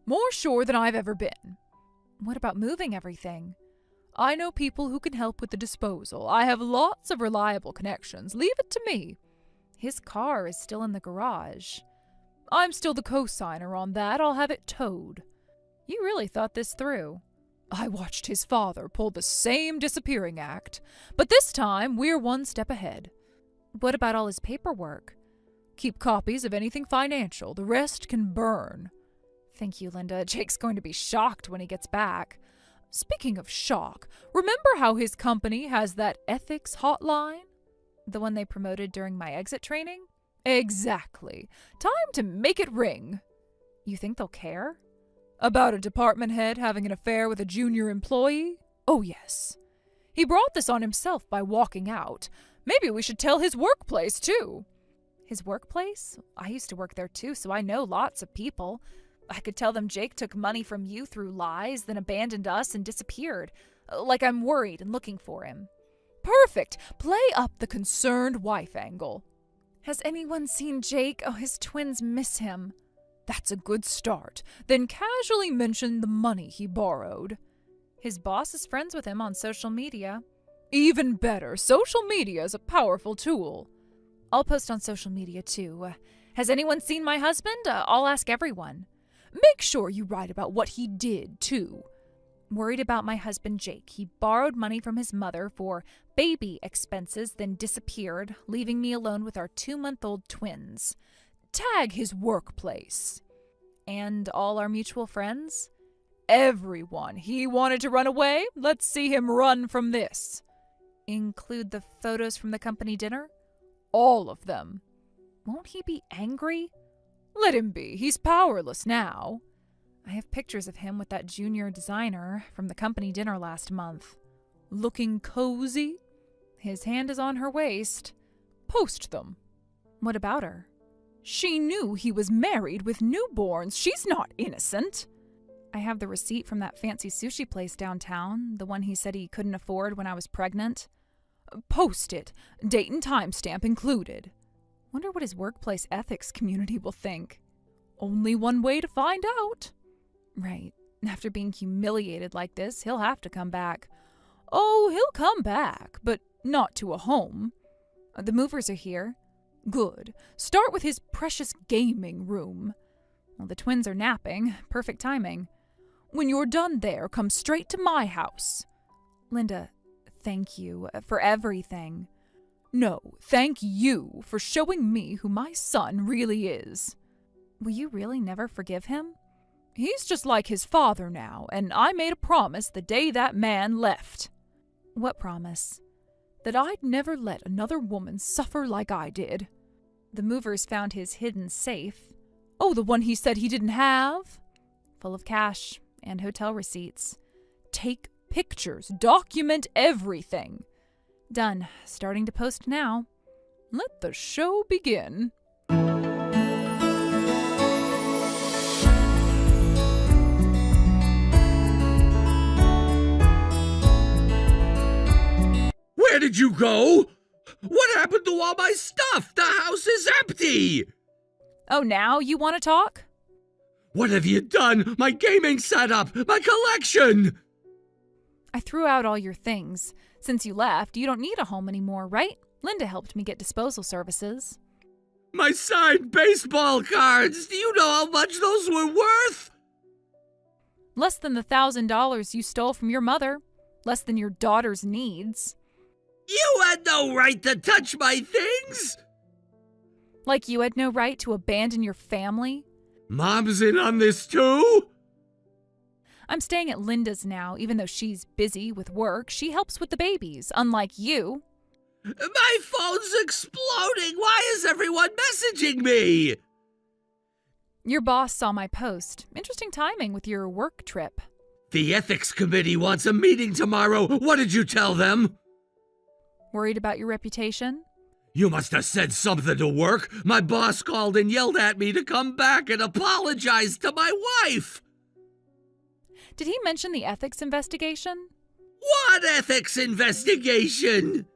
More sure than I've ever been. What about moving everything? I know people who can help with the disposal. I have lots of reliable connections. Leave it to me. His car is still in the garage. I'm still the co-signer on that. I'll have it towed. You really thought this through. I watched his father pull the same disappearing act, but this time we're one step ahead. What about all his paperwork? Keep copies of anything financial. The rest can burn. Thank you, Linda. Jake's going to be shocked when he gets back. Speaking of shock, remember how his company has that ethics hotline? The one they promoted during my exit training? Exactly. Time to make it ring. You think they'll care? About a department head having an affair with a junior employee? Oh, yes. He brought this on himself by walking out. Maybe we should tell his workplace, too. His workplace? I used to work there, too, so I know lots of people. I could tell them Jake took money from you through lies, then abandoned us and disappeared. Like I'm worried and looking for him. Perfect! Play up the concerned wife angle. Has anyone seen Jake? Oh, his twins miss him. That's a good start. Then casually mention the money he borrowed. His boss is friends with him on social media. Even better. Social media is a powerful tool. I'll post on social media, too. Has anyone seen my husband? I'll ask everyone. Make sure you write about what he did, too. Worried about my husband, Jake. He borrowed money from his mother for baby expenses, then disappeared, leaving me alone with our 2-month-old twins. Tag his workplace. And all our mutual friends? Everyone. He wanted to run away? Let's see him run from this. Include the photos from the company dinner? All of them. Won't he be angry? Let him be. He's powerless now. I have pictures of him with that junior designer from the company dinner last month. Looking cozy? His hand is on her waist. Post them. What about her? She knew he was married with newborns. She's not innocent. I have the receipt from that fancy sushi place downtown, the one he said he couldn't afford when I was pregnant. Post it. Date and timestamp included. Wonder what his workplace ethics community will think. Only one way to find out. Right. After being humiliated like this, he'll have to come back. Oh, he'll come back, but not to a home. The movers are here. Good. Start with his precious gaming room. Well, the twins are napping. Perfect timing. When you're done there, come straight to my house. Linda, thank you for everything. No, thank you for showing me who my son really is. Will you really never forgive him? He's just like his father now, and I made a promise the day that man left. What promise? That I'd never let another woman suffer like I did. The movers found his hidden safe. Oh, the one he said he didn't have? Full of cash and hotel receipts. Take pictures. Document everything. Done. Starting to post now. Let the show begin. did you go? What happened to all my stuff? The house is empty! Oh, now you want to talk? What have you done? My gaming setup! My collection! I threw out all your things. Since you left, you don't need a home anymore, right? Linda helped me get disposal services. My signed baseball cards! Do you know how much those were worth? Less than the $1,000 you stole from your mother. Less than your daughter's needs. You had no right to touch my things! Like you had no right to abandon your family. Mom's in on this too? I'm staying at Linda's now, even though she's busy with work. She helps with the babies, unlike you. My phone's exploding! Why is everyone messaging me? Your boss saw my post. Interesting timing with your work trip. The ethics committee wants a meeting tomorrow. What did you tell them? Worried about your reputation? You must have said something to work. My boss called and yelled at me to come back and apologize to my wife. Did he mention the ethics investigation? What ethics investigation?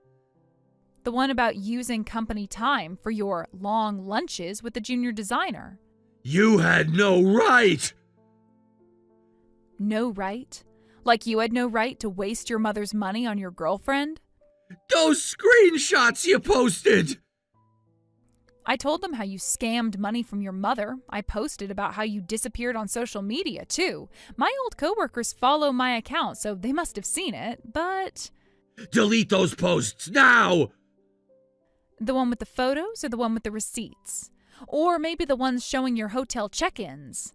The one about using company time for your long lunches with the junior designer. You had no right. No right? Like you had no right to waste your mother's money on your girlfriend? Those screenshots you posted! I told them how you scammed money from your mother. I posted about how you disappeared on social media, too. My old coworkers follow my account, so they must have seen it, but... Delete those posts now! The one with the photos or the one with the receipts? Or maybe the ones showing your hotel check-ins?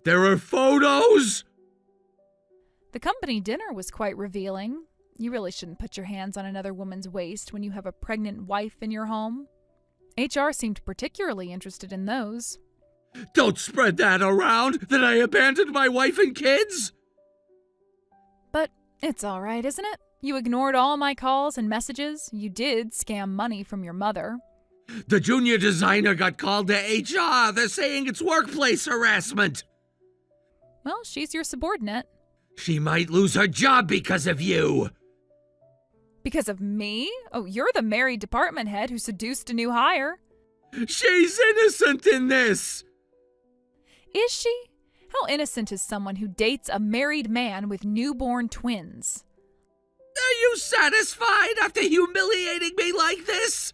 There are photos? The company dinner was quite revealing. You really shouldn't put your hands on another woman's waist when you have a pregnant wife in your home. HR seemed particularly interested in those. Don't spread that around, that I abandoned my wife and kids! But it's all right, isn't it? You ignored all my calls and messages. You did scam money from your mother. The junior designer got called to HR. They're saying it's workplace harassment. Well, she's your subordinate. She might lose her job because of you. Because of me? Oh, you're the married department head who seduced a new hire. She's innocent in this. Is she? How innocent is someone who dates a married man with newborn twins? Are you satisfied after humiliating me like this?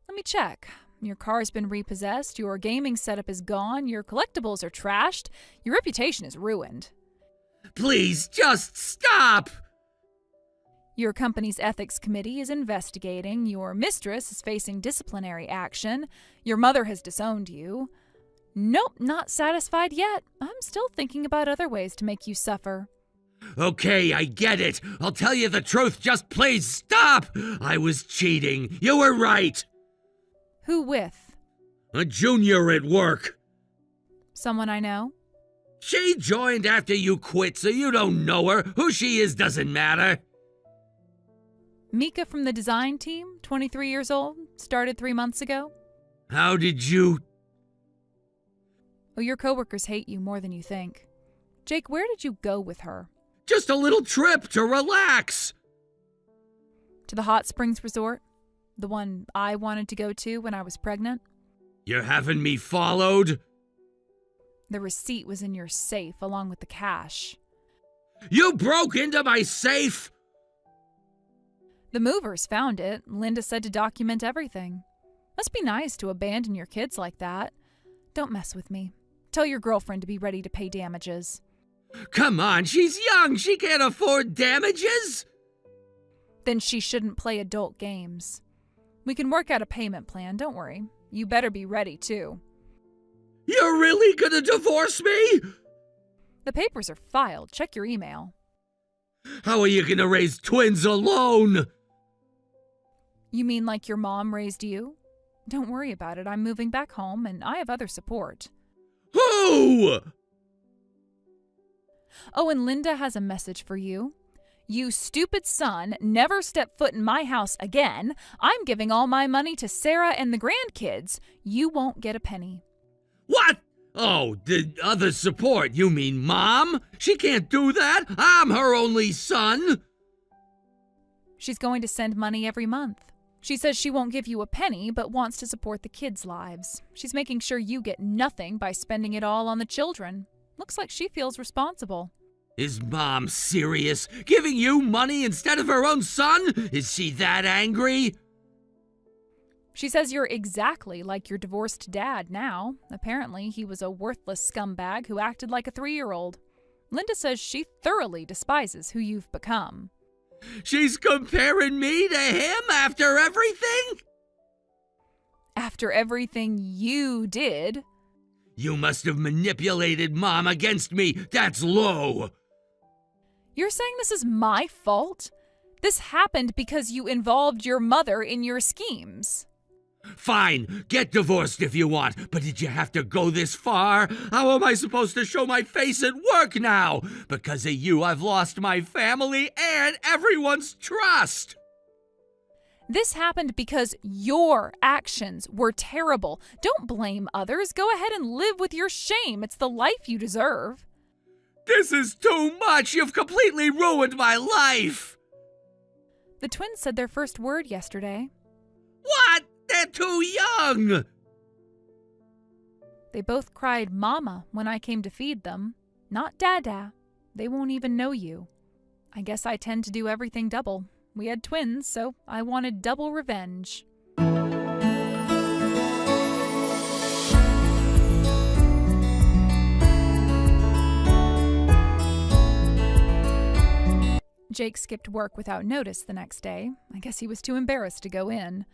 Let me check. Your car's been repossessed, your gaming setup is gone, your collectibles are trashed, your reputation is ruined. Please, just stop! Your company's ethics committee is investigating, your mistress is facing disciplinary action, your mother has disowned you. Nope, not satisfied yet. I'm still thinking about other ways to make you suffer. Okay, I get it. I'll tell you the truth. Just please stop! I was cheating. You were right. Who with? A junior at work. Someone I know? She joined after you quit, so you don't know her. Who she is doesn't matter. Mika from the design team, 23 years old, started 3 months ago. How did you... Oh, your coworkers hate you more than you think. Jake, where did you go with her? Just a little trip to relax. To the hot springs resort? The one I wanted to go to when I was pregnant? You're having me followed? The receipt was in your safe along with the cash. You broke into my safe? The movers found it. Linda said to document everything. Must be nice to abandon your kids like that. Don't mess with me. Tell your girlfriend to be ready to pay damages. Come on, she's young. She can't afford damages. Then she shouldn't play adult games. We can work out a payment plan, don't worry. You better be ready, too. You're really gonna divorce me? The papers are filed. Check your email. How are you gonna raise twins alone? You mean like your mom raised you? Don't worry about it. I'm moving back home, and I have other support. Who? Oh, and Linda has a message for you. You stupid son, never step foot in my house again. I'm giving all my money to Sarah and the grandkids. You won't get a penny. What? Oh, the other support. You mean Mom? She can't do that. I'm her only son. She's going to send money every month. She says she won't give you a penny, but wants to support the kids' lives. She's making sure you get nothing by spending it all on the children. Looks like she feels responsible. Is Mom serious? Giving you money instead of her own son? Is she that angry? She says you're exactly like your divorced dad now. Apparently, he was a worthless scumbag who acted like a 3-year-old. Linda says she thoroughly despises who you've become. She's comparing me to him after everything? After everything you did. You must have manipulated Mom against me. That's low. You're saying this is my fault? This happened because you involved your mother in your schemes. Fine, get divorced if you want, but did you have to go this far? How am I supposed to show my face at work now? Because of you, I've lost my family and everyone's trust. This happened because your actions were terrible. Don't blame others. Go ahead and live with your shame. It's the life you deserve. This is too much. You've completely ruined my life. The twins said their first word yesterday. What? They're too young. They both cried Mama when I came to feed them, not Dada. They won't even know you. I guess I tend to do everything double. We had twins, so I wanted double revenge. Jake skipped work without notice the next day. I guess he was too embarrassed to go in.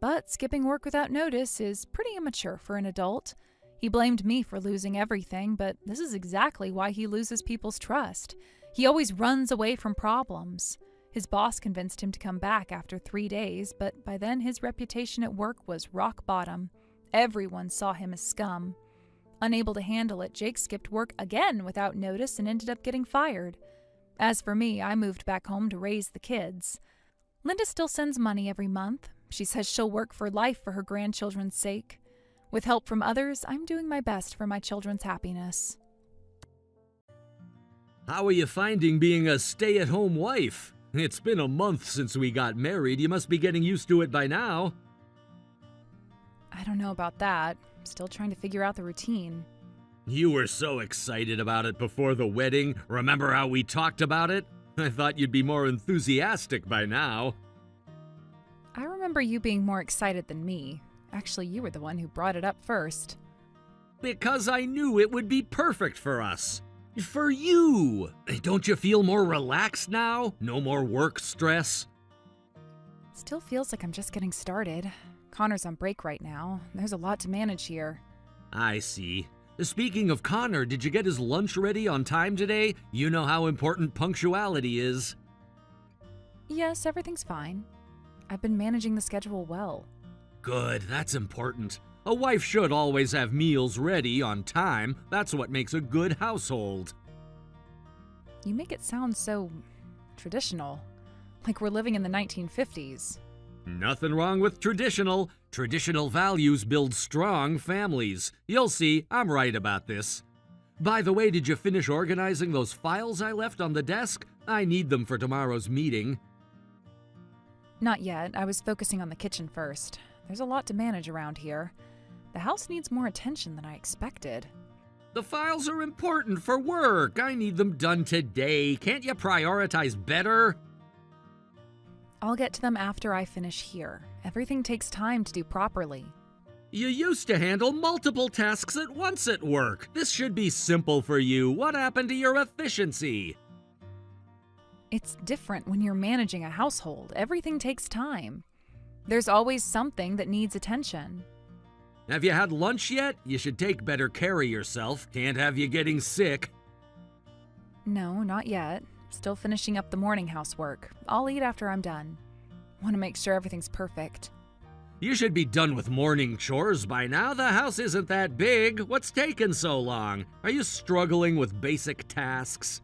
But skipping work without notice is pretty immature for an adult. He blamed me for losing everything, but this is exactly why he loses people's trust. He always runs away from problems. His boss convinced him to come back after 3 days, but by then his reputation at work was rock bottom. Everyone saw him as scum. Unable to handle it, Jake skipped work again without notice and ended up getting fired. As for me, I moved back home to raise the kids. Linda still sends money every month. She says she'll work for life for her grandchildren's sake. With help from others, I'm doing my best for my children's happiness. How are you finding being a stay-at-home wife? It's been a month since we got married. You must be getting used to it by now. I don't know about that. Still trying to figure out the routine. You were so excited about it before the wedding. Remember how we talked about it? I thought you'd be more enthusiastic by now. I remember you being more excited than me. Actually, you were the one who brought it up first. Because I knew it would be perfect for us. For you. Don't you feel more relaxed now? No more work stress? Still feels like I'm just getting started. Connor's on break right now. There's a lot to manage here. I see. Speaking of Connor, did you get his lunch ready on time today? You know how important punctuality is. Yes, everything's fine. I've been managing the schedule well. Good, that's important. A wife should always have meals ready on time. That's what makes a good household. You make it sound so traditional, like we're living in the 1950s. Nothing wrong with traditional. Traditional values build strong families. You'll see, I'm right about this. By the way, did you finish organizing those files I left on the desk? I need them for tomorrow's meeting. Not yet. I was focusing on the kitchen first. There's a lot to manage around here. The house needs more attention than I expected. The files are important for work. I need them done today. Can't you prioritize better? I'll get to them after I finish here. Everything takes time to do properly. You used to handle multiple tasks at once at work. This should be simple for you. What happened to your efficiency? It's different when you're managing a household. Everything takes time. There's always something that needs attention. Have you had lunch yet? You should take better care of yourself. Can't have you getting sick. No, not yet. Still finishing up the morning housework. I'll eat after I'm done. Want to make sure everything's perfect. You should be done with morning chores by now. The house isn't that big. What's taking so long? Are you struggling with basic tasks?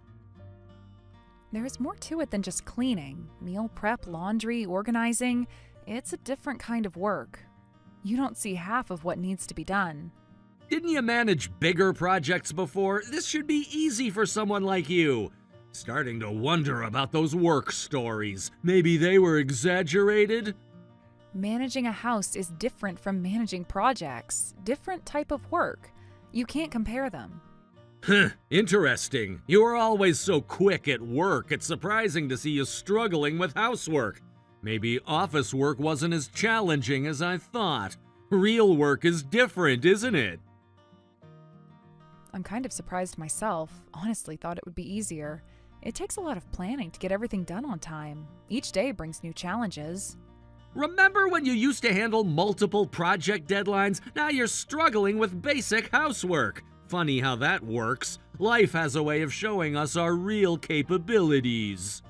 There is more to it than just cleaning. Meal prep, laundry, organizing. It's a different kind of work. You don't see half of what needs to be done. Didn't you manage bigger projects before? This should be easy for someone like you. Starting to wonder about those work stories. Maybe they were exaggerated? Managing a house is different from managing projects. Different type of work. You can't compare them. Interesting. You were always so quick at work. It's surprising to see you struggling with housework. Maybe office work wasn't as challenging as I thought. Real work is different, isn't it? I'm kind of surprised myself. Honestly, thought it would be easier. It takes a lot of planning to get everything done on time. Each day brings new challenges. Remember when you used to handle multiple project deadlines? Now you're struggling with basic housework. Funny how that works. Life has a way of showing us our real capabilities.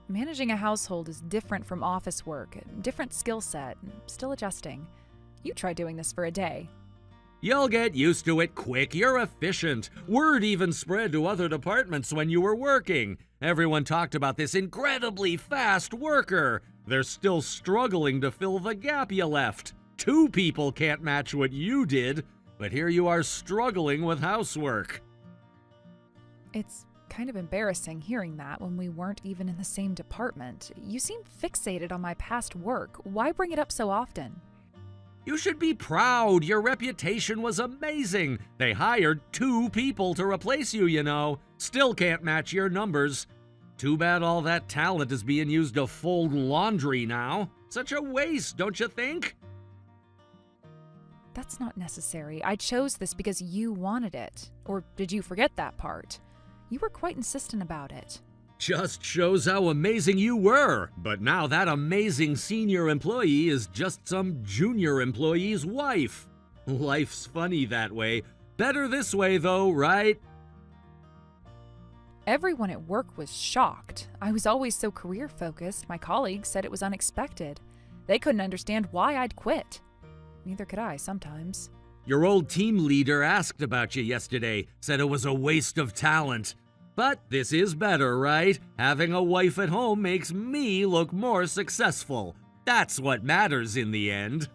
Managing a household is different from office work, different skill set, still adjusting. You try doing this for a day. You'll get used to it quick. You're efficient. Word even spread to other departments when you were working. Everyone talked about this incredibly fast worker. They're still struggling to fill the gap you left. 2 people can't match what you did, but here you are struggling with housework. It's kind of embarrassing hearing that when we weren't even in the same department. You seem fixated on my past work. Why bring it up so often? You should be proud. Your reputation was amazing. They hired 2 people to replace you, you know. Still can't match your numbers. Too bad all that talent is being used to fold laundry now. Such a waste, don't you think? That's not necessary. I chose this because you wanted it. Or did you forget that part? You were quite insistent about it. Just shows how amazing you were. But now that amazing senior employee is just some junior employee's wife. Life's funny that way. Better this way, though, right? Everyone at work was shocked. I was always so career-focused, my colleagues said it was unexpected. They couldn't understand why I'd quit. Neither could I sometimes. Your old team leader asked about you yesterday, said it was a waste of talent. But this is better, right? Having a wife at home makes me look more successful. That's what matters in the end.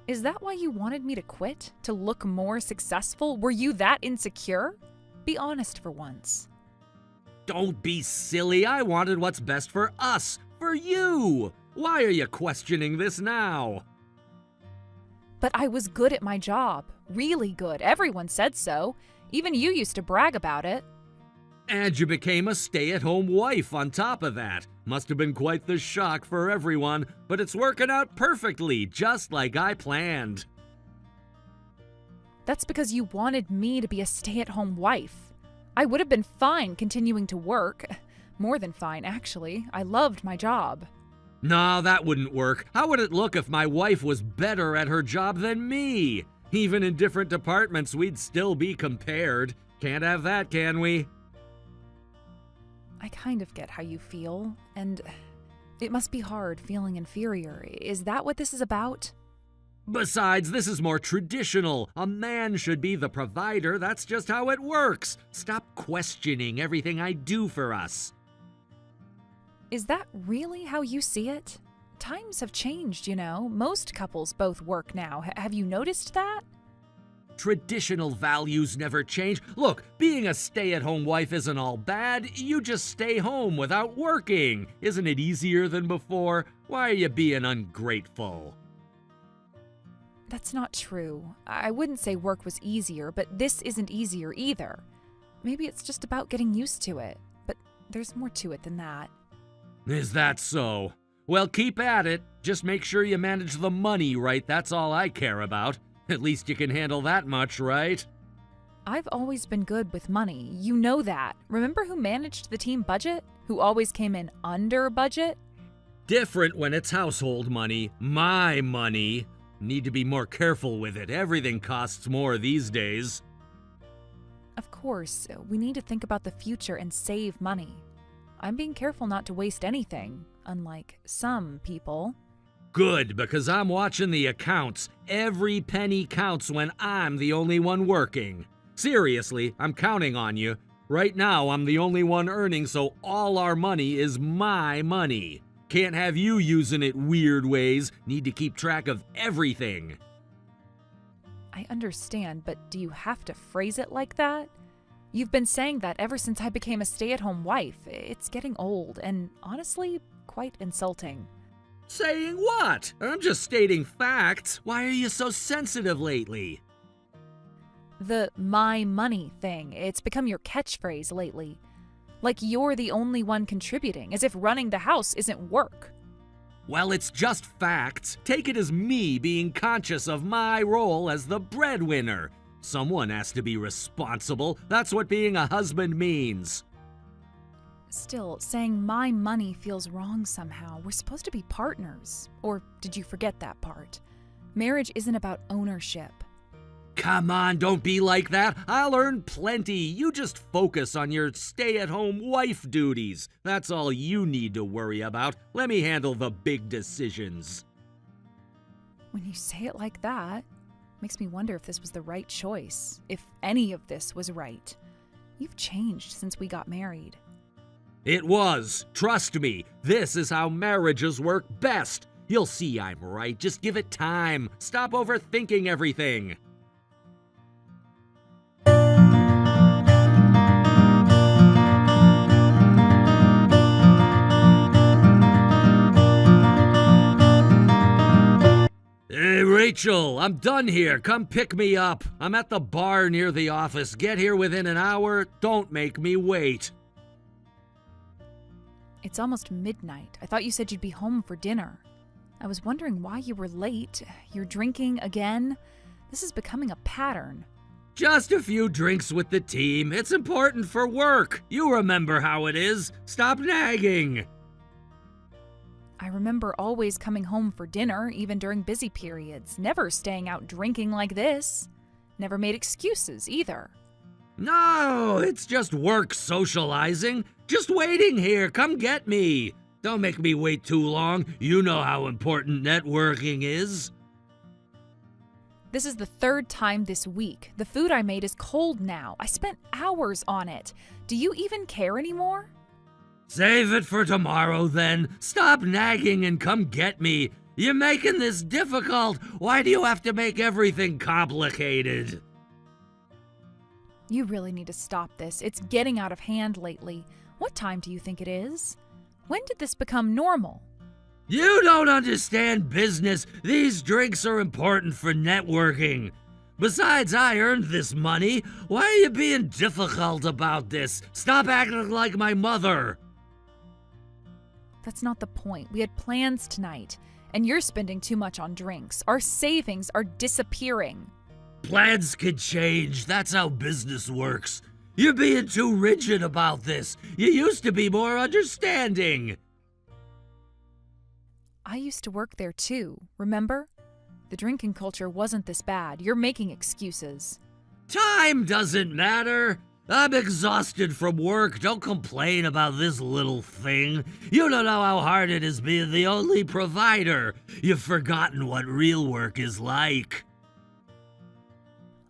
Is that why you wanted me to quit? To look more successful? Were you that insecure? Be honest for once. Don't be silly. I wanted what's best for us, for you. Why are you questioning this now? But I was good at my job. Really good. Everyone said so. Even you used to brag about it. And you became a stay-at-home wife on top of that. Must have been quite the shock for everyone, but it's working out perfectly, just like I planned. That's because you wanted me to be a stay-at-home wife. I would have been fine continuing to work. More than fine, actually. I loved my job. No, that wouldn't work. How would it look if my wife was better at her job than me? Even in different departments, we'd still be compared. Can't have that, can we? I kind of get how you feel, and it must be hard feeling inferior. Is that what this is about? Besides, this is more traditional. A man should be the provider. That's just how it works. Stop questioning everything I do for us. Is that really how you see it? Times have changed, you know. Most couples both work now. Have you noticed that? Traditional values never change. Look, being a stay-at-home wife isn't all bad. You just stay home without working. Isn't it easier than before? Why are you being ungrateful? That's not true. I wouldn't say work was easier, but this isn't easier either. Maybe it's just about getting used to it, but there's more to it than that. Is that so? Well, keep at it. Just make sure you manage the money right. That's all I care about. At least you can handle that much, right? I've always been good with money. You know that. Remember who managed the team budget? Who always came in under budget? Different when it's household money. My money. Need to be more careful with it. Everything costs more these days. Of course, we need to think about the future and save money. I'm being careful not to waste anything, unlike some people. Good, because I'm watching the accounts. Every penny counts when I'm the only one working. Seriously, I'm counting on you. Right now, I'm the only one earning, so all our money is my money. Can't have you using it weird ways. Need to keep track of everything. I understand, but do you have to phrase it like that? You've been saying that ever since I became a stay-at-home wife. It's getting old and, honestly, quite insulting. Saying what? I'm just stating facts. Why are you so sensitive lately? The my money thing, it's become your catchphrase lately. Like you're the only one contributing, as if running the house isn't work. Well, it's just facts. Take it as me being conscious of my role as the breadwinner. Someone has to be responsible. That's what being a husband means. Still, saying my money feels wrong somehow. We're supposed to be partners. Or did you forget that part? Marriage isn't about ownership. Come on, don't be like that. I'll earn plenty. You just focus on your stay-at-home wife duties. That's all you need to worry about. Let me handle the big decisions. When you say it like that, makes me wonder if this was the right choice. If any of this was right. You've changed since we got married. It was. Trust me. This is how marriages work best. You'll see I'm right. Just give it time. Stop overthinking everything. Hey, Rachel, I'm done here. Come pick me up. I'm at the bar near the office. Get here within an hour. Don't make me wait. It's almost midnight. I thought you said you'd be home for dinner. I was wondering why you were late. You're drinking again? This is becoming a pattern. Just a few drinks with the team. It's important for work. You remember how it is. Stop nagging. I remember always coming home for dinner, even during busy periods. Never staying out drinking like this. Never made excuses, either. No, it's just work socializing. Just waiting here. Come get me. Don't make me wait too long. You know how important networking is. This is the third time this week. The food I made is cold now. I spent hours on it. Do you even care anymore? Save it for tomorrow, then. Stop nagging and come get me. You're making this difficult. Why do you have to make everything complicated? You really need to stop this. It's getting out of hand lately. What time do you think it is? When did this become normal? You don't understand business. These drinks are important for networking. Besides, I earned this money. Why are you being difficult about this? Stop acting like my mother. That's not the point. We had plans tonight, and you're spending too much on drinks. Our savings are disappearing. Plans can change. That's how business works. You're being too rigid about this. You used to be more understanding. I used to work there too, remember? The drinking culture wasn't this bad. You're making excuses. Time doesn't matter. I'm exhausted from work. Don't complain about this little thing. You don't know how hard it is being the only provider. You've forgotten what real work is like.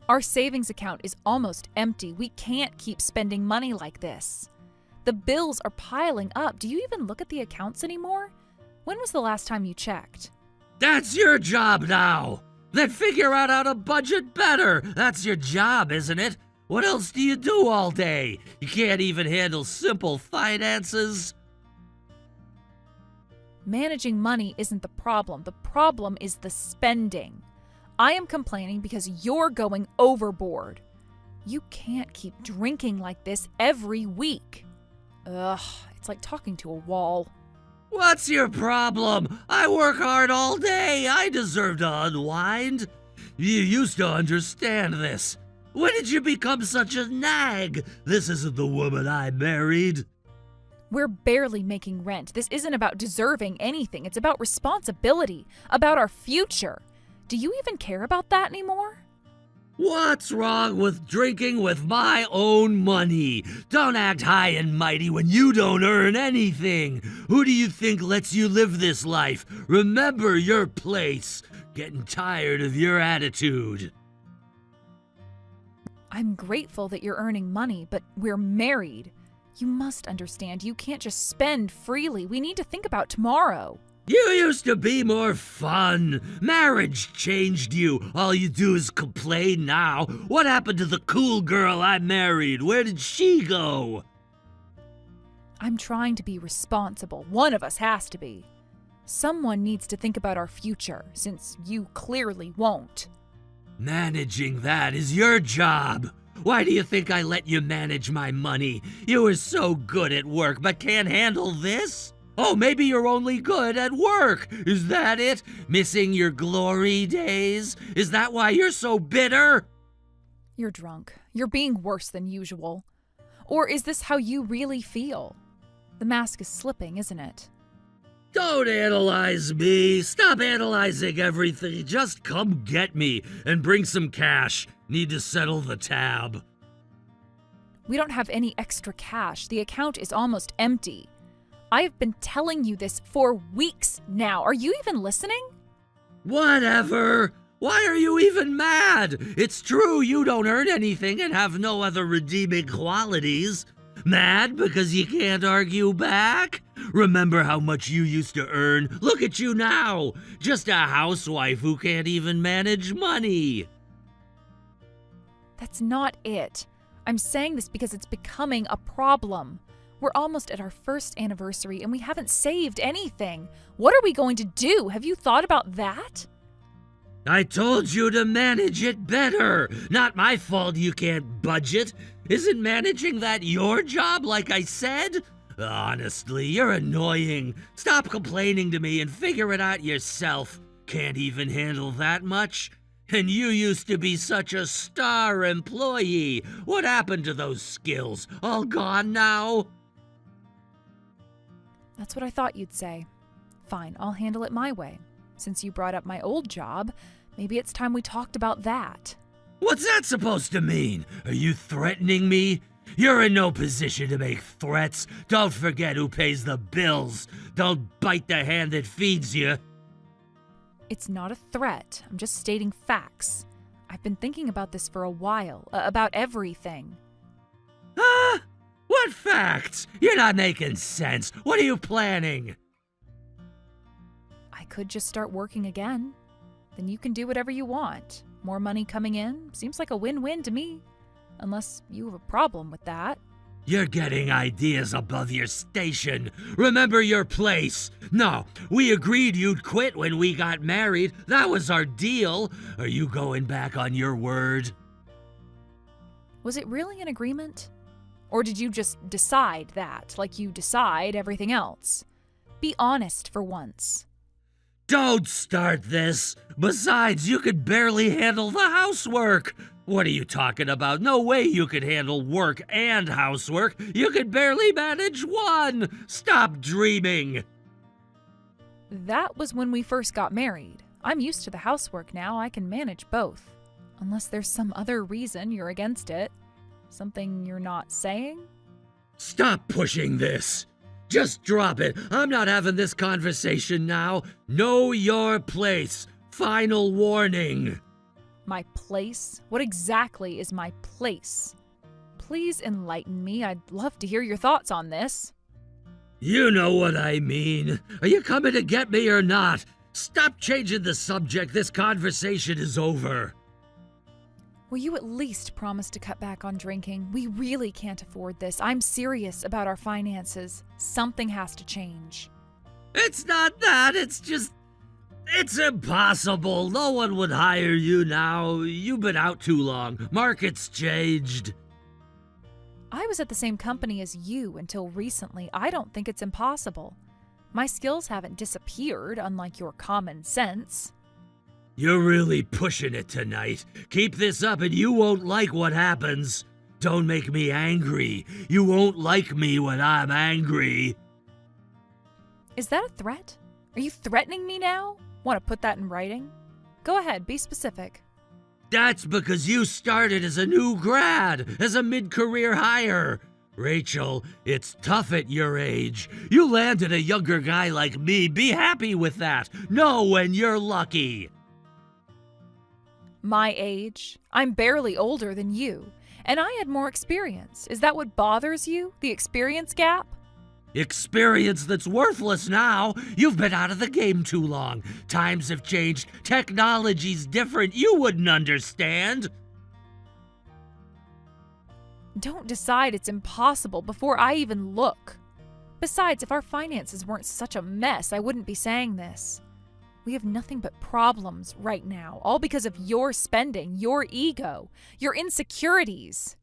Our savings account is almost empty. We can't keep spending money like this. The bills are piling up. Do you even look at the accounts anymore? When was the last time you checked? That's your job now. Then figure out how to budget better. That's your job, isn't it? What else do you do all day? You can't even handle simple finances? Managing money isn't the problem. The problem is the spending. I am complaining because you're going overboard. You can't keep drinking like this every week. Ugh, it's like talking to a wall. What's your problem? I work hard all day. I deserve to unwind. You used to understand this. When did you become such a nag? This isn't the woman I married. We're barely making rent. This isn't about deserving anything. It's about responsibility, about our future. Do you even care about that anymore? What's wrong with drinking with my own money? Don't act high and mighty when you don't earn anything. Who do you think lets you live this life? Remember your place. Getting tired of your attitude. I'm grateful that you're earning money, but we're married. You must understand, you can't just spend freely. We need to think about tomorrow. You used to be more fun. Marriage changed you. All you do is complain now. What happened to the cool girl I married? Where did she go? I'm trying to be responsible. One of us has to be. Someone needs to think about our future, since you clearly won't. Managing that is your job. Why do you think I let you manage my money? You were so good at work, but can't handle this? Oh, maybe you're only good at work. Is that it? Missing your glory days? Is that why you're so bitter? You're drunk. You're being worse than usual. Or is this how you really feel? The mask is slipping, isn't it? Don't analyze me. Stop analyzing everything. Just come get me and bring some cash. Need to settle the tab. We don't have any extra cash. The account is almost empty. I've been telling you this for weeks now. Are you even listening? Whatever. Why are you even mad? It's true you don't earn anything and have no other redeeming qualities. Mad because you can't argue back? Remember how much you used to earn? Look at you now. Just a housewife who can't even manage money. That's not it. I'm saying this because it's becoming a problem. We're almost at our first anniversary and we haven't saved anything. What are we going to do? Have you thought about that? I told you to manage it better. Not my fault you can't budget. Isn't managing that your job, like I said? Honestly, you're annoying. Stop complaining to me and figure it out yourself. Can't even handle that much? And you used to be such a star employee. What happened to those skills? All gone now? That's what I thought you'd say. Fine, I'll handle it my way. Since you brought up my old job, maybe it's time we talked about that. What's that supposed to mean? Are you threatening me? You're in no position to make threats. Don't forget who pays the bills. Don't bite the hand that feeds you. It's not a threat. I'm just stating facts. I've been thinking about this for a while, about everything. Huh? What facts? You're not making sense. What are you planning? I could just start working again. Then you can do whatever you want. More money coming in seems like a win-win to me. Unless you have a problem with that. You're getting ideas above your station. Remember your place. No, we agreed you'd quit when we got married. That was our deal. Are you going back on your word? Was it really an agreement? Or did you just decide that, like you decide everything else? Be honest for once. Don't start this. Besides, you could barely handle the housework. What are you talking about? No way you could handle work and housework. You could barely manage one. Stop dreaming. That was when we first got married. I'm used to the housework now. I can manage both. Unless there's some other reason you're against it. Something you're not saying? Stop pushing this. Just drop it. I'm not having this conversation now. Know your place. Final warning. My place? What exactly is my place? Please enlighten me. I'd love to hear your thoughts on this. You know what I mean. Are you coming to get me or not? Stop changing the subject. This conversation is over. Will you at least promise to cut back on drinking? We really can't afford this. I'm serious about our finances. Something has to change. It's not that. It's impossible. No one would hire you now. You've been out too long. Market's changed. I was at the same company as you until recently. I don't think it's impossible. My skills haven't disappeared, unlike your common sense. You're really pushing it tonight. Keep this up and you won't like what happens. Don't make me angry. You won't like me when I'm angry. Is that a threat? Are you threatening me now? Want to put that in writing? Go ahead, be specific. That's because you started as a new grad, as a mid-career hire. Rachel, it's tough at your age. You landed a younger guy like me. Be happy with that. Know when you're lucky. My age? I'm barely older than you, and I had more experience. Is that what bothers you? The experience gap? Experience that's worthless now. You've been out of the game too long. Times have changed. Technology's different. You wouldn't understand. Don't decide it's impossible before I even look. Besides, if our finances weren't such a mess, I wouldn't be saying this. We have nothing but problems right now, all because of your spending, your ego, your insecurities.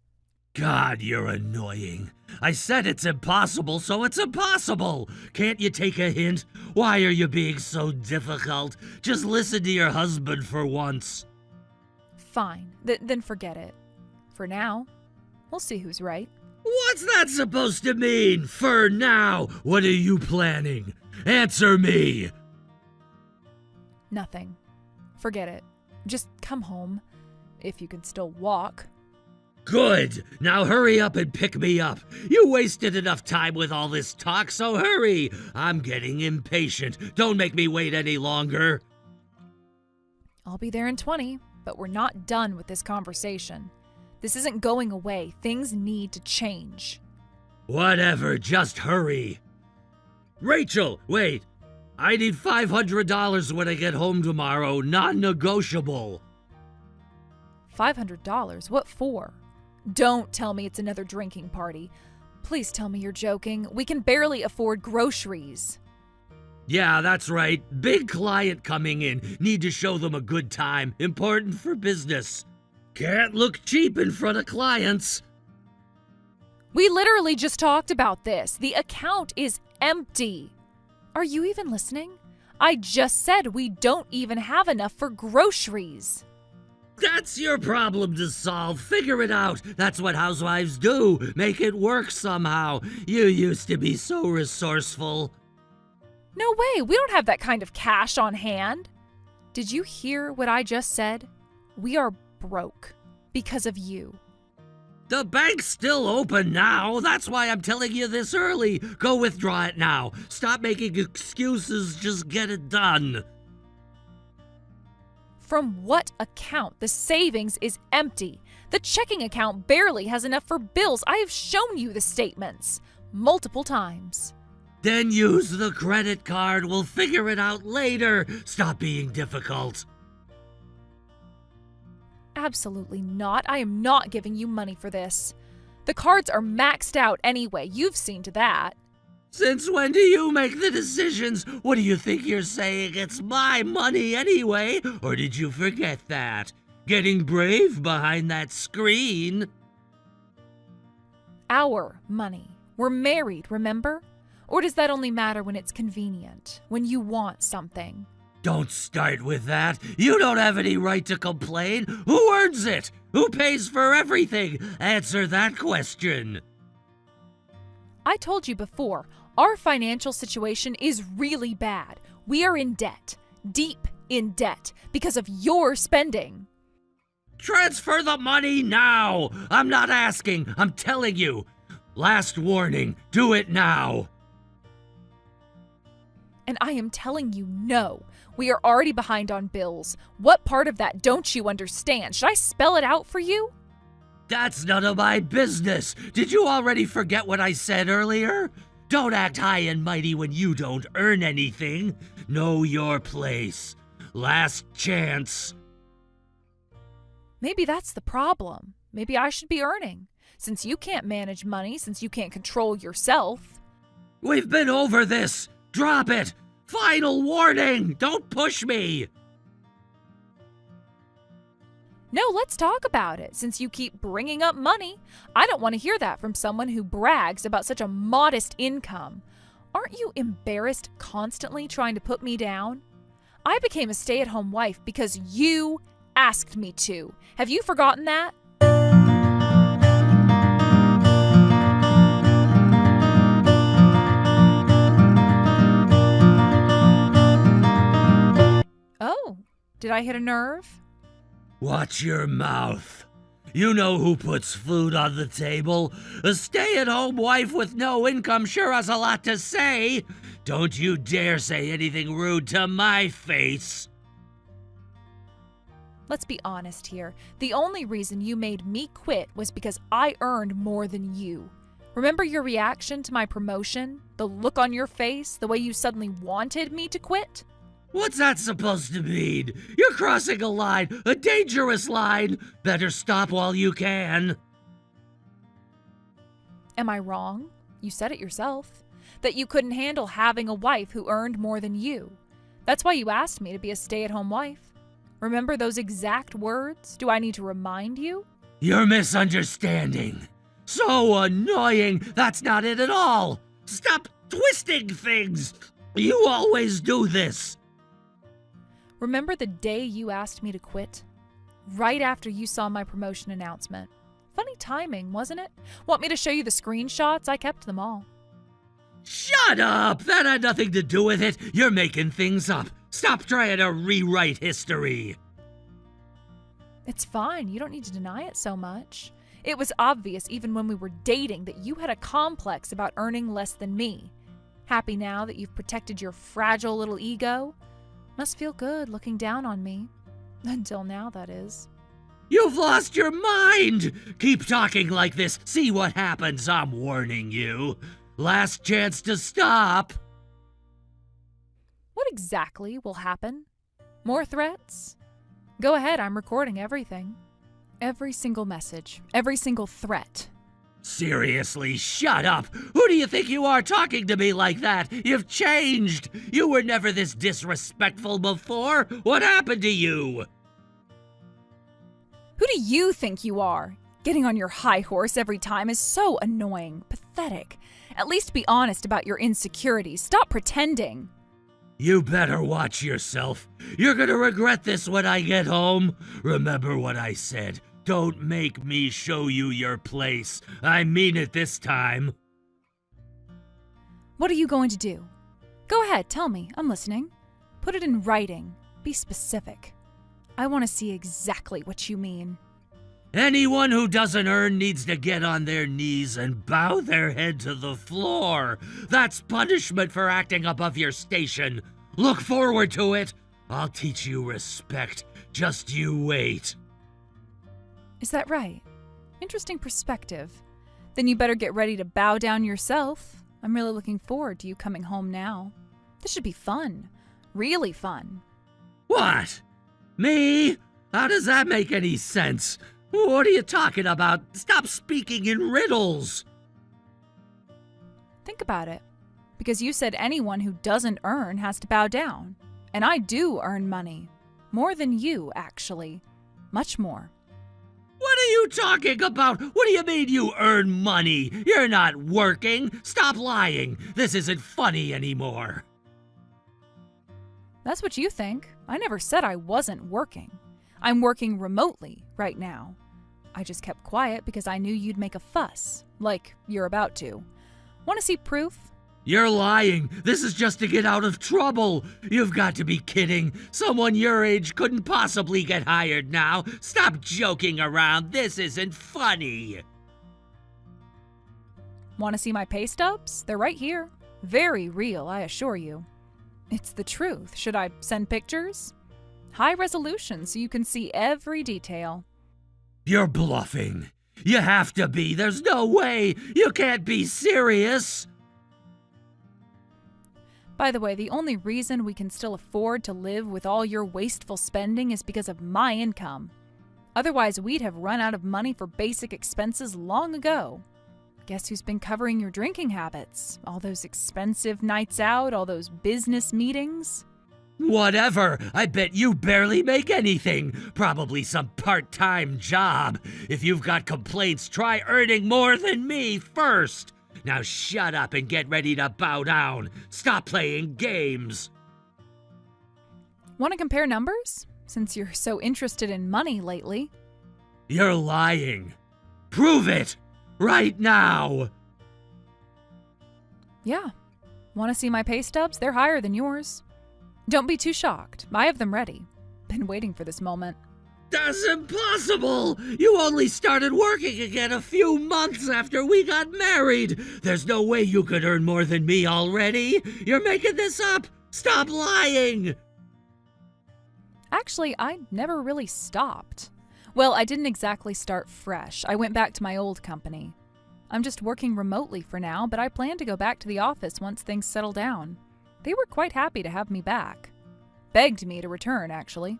God, you're annoying. I said it's impossible, so it's impossible. Can't you take a hint? Why are you being so difficult? Just listen to your husband for once. Fine, then forget it. For now, we'll see who's right. What's that supposed to mean? For now, what are you planning? Answer me. Nothing. Forget it. Just come home, if you can still walk. Good. Now hurry up and pick me up. You wasted enough time with all this talk, so hurry. I'm getting impatient. Don't make me wait any longer. I'll be there in 20, but we're not done with this conversation. This isn't going away. Things need to change. Whatever, just hurry. Rachel, wait. I need $500 when I get home tomorrow, non-negotiable. $500? What for? Don't tell me it's another drinking party. Please tell me you're joking. We can barely afford groceries. Yeah, that's right. Big client coming in. Need to show them a good time. Important for business. Can't look cheap in front of clients. We literally just talked about this. The account is empty. Are you even listening? I just said we don't even have enough for groceries. That's your problem to solve. Figure it out. That's what housewives do. Make it work somehow. You used to be so resourceful. No way. We don't have that kind of cash on hand. Did you hear what I just said? We are broke because of you. The bank's still open now. That's why I'm telling you this early. Go withdraw it now. Stop making excuses. Just get it done. From what account? The savings is empty. The checking account barely has enough for bills. I have shown you the statements multiple times. Then use the credit card. We'll figure it out later. Stop being difficult. Absolutely not. I am not giving you money for this. The cards are maxed out anyway. You've seen to that. Since when do you make the decisions? What do you think you're saying? It's my money anyway. Or did you forget that? Getting brave behind that screen. Our money. We're married, remember? Or does that only matter when it's convenient, when you want something? Don't start with that. You don't have any right to complain. Who earns it? Who pays for everything? Answer that question. I told you before, our financial situation is really bad. We are in debt, deep in debt, because of your spending. Transfer the money now. I'm not asking. I'm telling you. Last warning. Do it now. And I am telling you no. We are already behind on bills. What part of that don't you understand? Should I spell it out for you? That's none of my business. Did you already forget what I said earlier? Don't act high and mighty when you don't earn anything. Know your place. Last chance. Maybe that's the problem. Maybe I should be earning. Since you can't manage money, since you can't control yourself. We've been over this. Drop it. Final warning. Don't push me. No, let's talk about it. Since you keep bringing up money, I don't want to hear that from someone who brags about such a modest income. Aren't you embarrassed constantly trying to put me down? I became a stay-at-home wife because you asked me to. Have you forgotten that? Oh, did I hit a nerve? Watch your mouth. You know who puts food on the table. A stay-at-home wife with no income sure has a lot to say. Don't you dare say anything rude to my face. Let's be honest here. The only reason you made me quit was because I earned more than you. Remember your reaction to my promotion? The look on your face? The way you suddenly wanted me to quit? What's that supposed to mean? You're crossing a line, a dangerous line. Better stop while you can. Am I wrong? You said it yourself. That you couldn't handle having a wife who earned more than you. That's why you asked me to be a stay-at-home wife. Remember those exact words? Do I need to remind you? You're misunderstanding. So annoying. That's not it at all. Stop twisting things. You always do this. Remember the day you asked me to quit? Right after you saw my promotion announcement. Funny timing, wasn't it? Want me to show you the screenshots? I kept them all. Shut up! That had nothing to do with it. You're making things up. Stop trying to rewrite history. It's fine. You don't need to deny it so much. It was obvious even when we were dating that you had a complex about earning less than me. Happy now that you've protected your fragile little ego? Must feel good looking down on me. Until now, that is. You've lost your mind! Keep talking like this. See what happens. I'm warning you. Last chance to stop. What exactly will happen? More threats? Go ahead, I'm recording everything. Every single message, every single threat. Seriously, shut up! Who do you think you are talking to me like that? You've changed! You were never this disrespectful before! What happened to you? Who do you think you are? Getting on your high horse every time is so annoying, pathetic. At least be honest about your insecurities. Stop pretending. You better watch yourself. You're gonna regret this when I get home. Remember what I said. Don't make me show you your place. I mean it this time. What are you going to do? Go ahead, tell me. I'm listening. Put it in writing. Be specific. I want to see exactly what you mean. Anyone who doesn't earn needs to get on their knees and bow their head to the floor. That's punishment for acting above your station. Look forward to it. I'll teach you respect. Just you wait. Is that right? Interesting perspective. Then you better get ready to bow down yourself. I'm really looking forward to you coming home now. This should be fun. Really fun. What? Me? How does that make any sense? What are you talking about? Stop speaking in riddles. Think about it. Because you said anyone who doesn't earn has to bow down. And I do earn money. More than you, actually. Much more. What are you talking about? What do you mean you earn money? You're not working. Stop lying. This isn't funny anymore. That's what you think. I never said I wasn't working. I'm working remotely right now. I just kept quiet because I knew you'd make a fuss, like you're about to. Want to see proof? You're lying. This is just to get out of trouble. You've got to be kidding. Someone your age couldn't possibly get hired now. Stop joking around. This isn't funny. Want to see my pay stubs? They're right here. Very real, I assure you. It's the truth. Should I send pictures? High resolution so you can see every detail. You're bluffing. You have to be. There's no way. You can't be serious. By the way, the only reason we can still afford to live with all your wasteful spending is because of my income. Otherwise, we'd have run out of money for basic expenses long ago. Guess who's been covering your drinking habits? All those expensive nights out, all those business meetings? Whatever. I bet you barely make anything. Probably some part-time job. If you've got complaints, try earning more than me first. Now shut up and get ready to bow down. Stop playing games. Want to compare numbers? Since you're so interested in money lately. You're lying. Prove it. Right now. Yeah. Want to see my pay stubs? They're higher than yours. Don't be too shocked. I have them ready. Been waiting for this moment. That's impossible! You only started working again a few months after we got married! There's no way you could earn more than me already! You're making this up! Stop lying! Actually, I never really stopped. Well, I didn't exactly start fresh. I went back to my old company. I'm just working remotely for now, but I plan to go back to the office once things settle down. They were quite happy to have me back. Begged me to return, actually.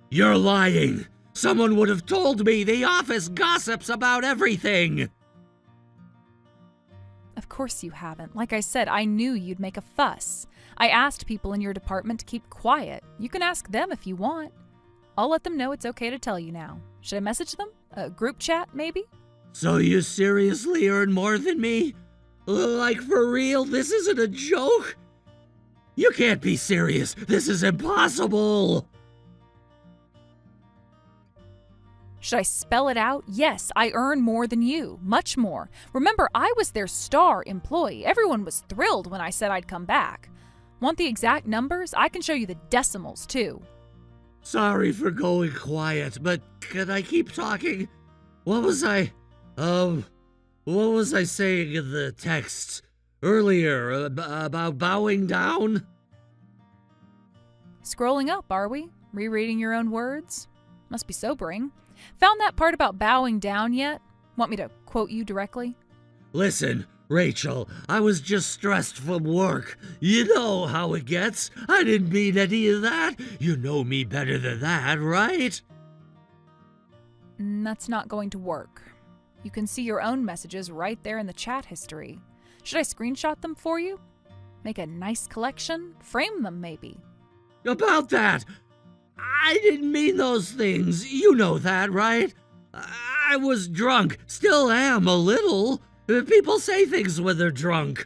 You're lying! Someone would have told me the office gossips about everything! Of course you haven't. Like I said, I knew you'd make a fuss. I asked people in your department to keep quiet. You can ask them if you want. I'll let them know it's okay to tell you now. Should I message them? A group chat, maybe? So you seriously earn more than me? Like for real? This isn't a joke? You can't be serious. This is impossible. Should I spell it out? Yes, I earn more than you. Much more. Remember, I was their star employee. Everyone was thrilled when I said I'd come back. Want the exact numbers? I can show you the decimals, too. Sorry for going quiet, but can I keep talking? What was I saying in the text earlier about bowing down? Scrolling up, are we? Rereading your own words? Must be sobering. Found that part about bowing down yet? Want me to quote you directly? Listen, Rachel, I was just stressed from work. You know how it gets. I didn't mean any of that. You know me better than that, right? That's not going to work. You can see your own messages right there in the chat history. Should I screenshot them for you? Make a nice collection? Frame them, maybe. About that, I didn't mean those things. You know that, right? I was drunk. Still am a little. People say things when they're drunk.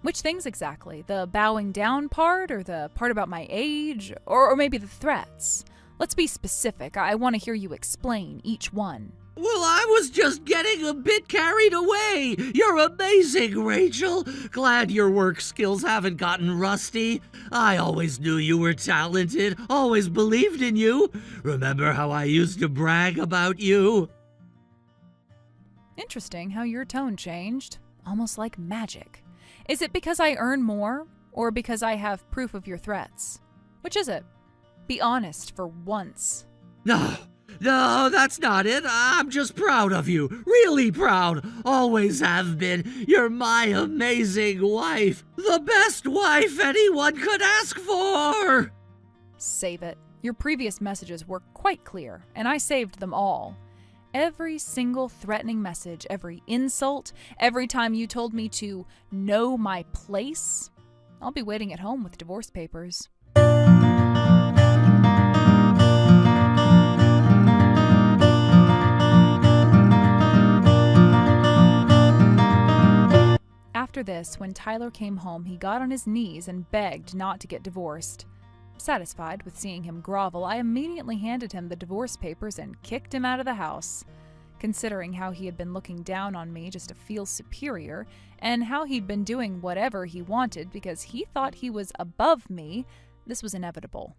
Which things exactly? The bowing down part, or the part about my age, or maybe the threats? Let's be specific. I want to hear you explain each one. Well, I was just getting a bit carried away. You're amazing, Rachel. Glad your work skills haven't gotten rusty. I always knew you were talented, always believed in you. Remember how I used to brag about you? Interesting how your tone changed. Almost like magic. Is it because I earn more, or because I have proof of your threats? Which is it? Be honest for once. No, that's not it. I'm just proud of you. Really proud. Always have been. You're my amazing wife. The best wife anyone could ask for. Save it. Your previous messages were quite clear, and I saved them all. Every single threatening message, every insult, every time you told me to know my place. I'll be waiting at home with divorce papers. After this, when Tyler came home, he got on his knees and begged not to get divorced. Satisfied with seeing him grovel, I immediately handed him the divorce papers and kicked him out of the house. Considering how he had been looking down on me just to feel superior, and how he'd been doing whatever he wanted because he thought he was above me, this was inevitable.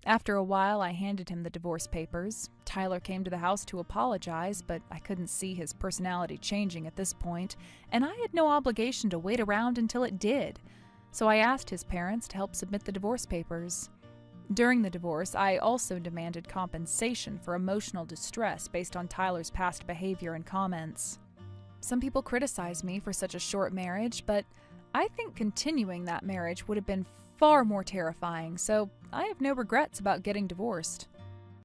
After a while, I handed him the divorce papers. Tyler came to the house to apologize, but I couldn't see his personality changing at this point, and I had no obligation to wait around until it did. So I asked his parents to help submit the divorce papers. During the divorce, I also demanded compensation for emotional distress based on Tyler's past behavior and comments. Some people criticize me for such a short marriage, but I think continuing that marriage would have been far more terrifying, so I have no regrets about getting divorced.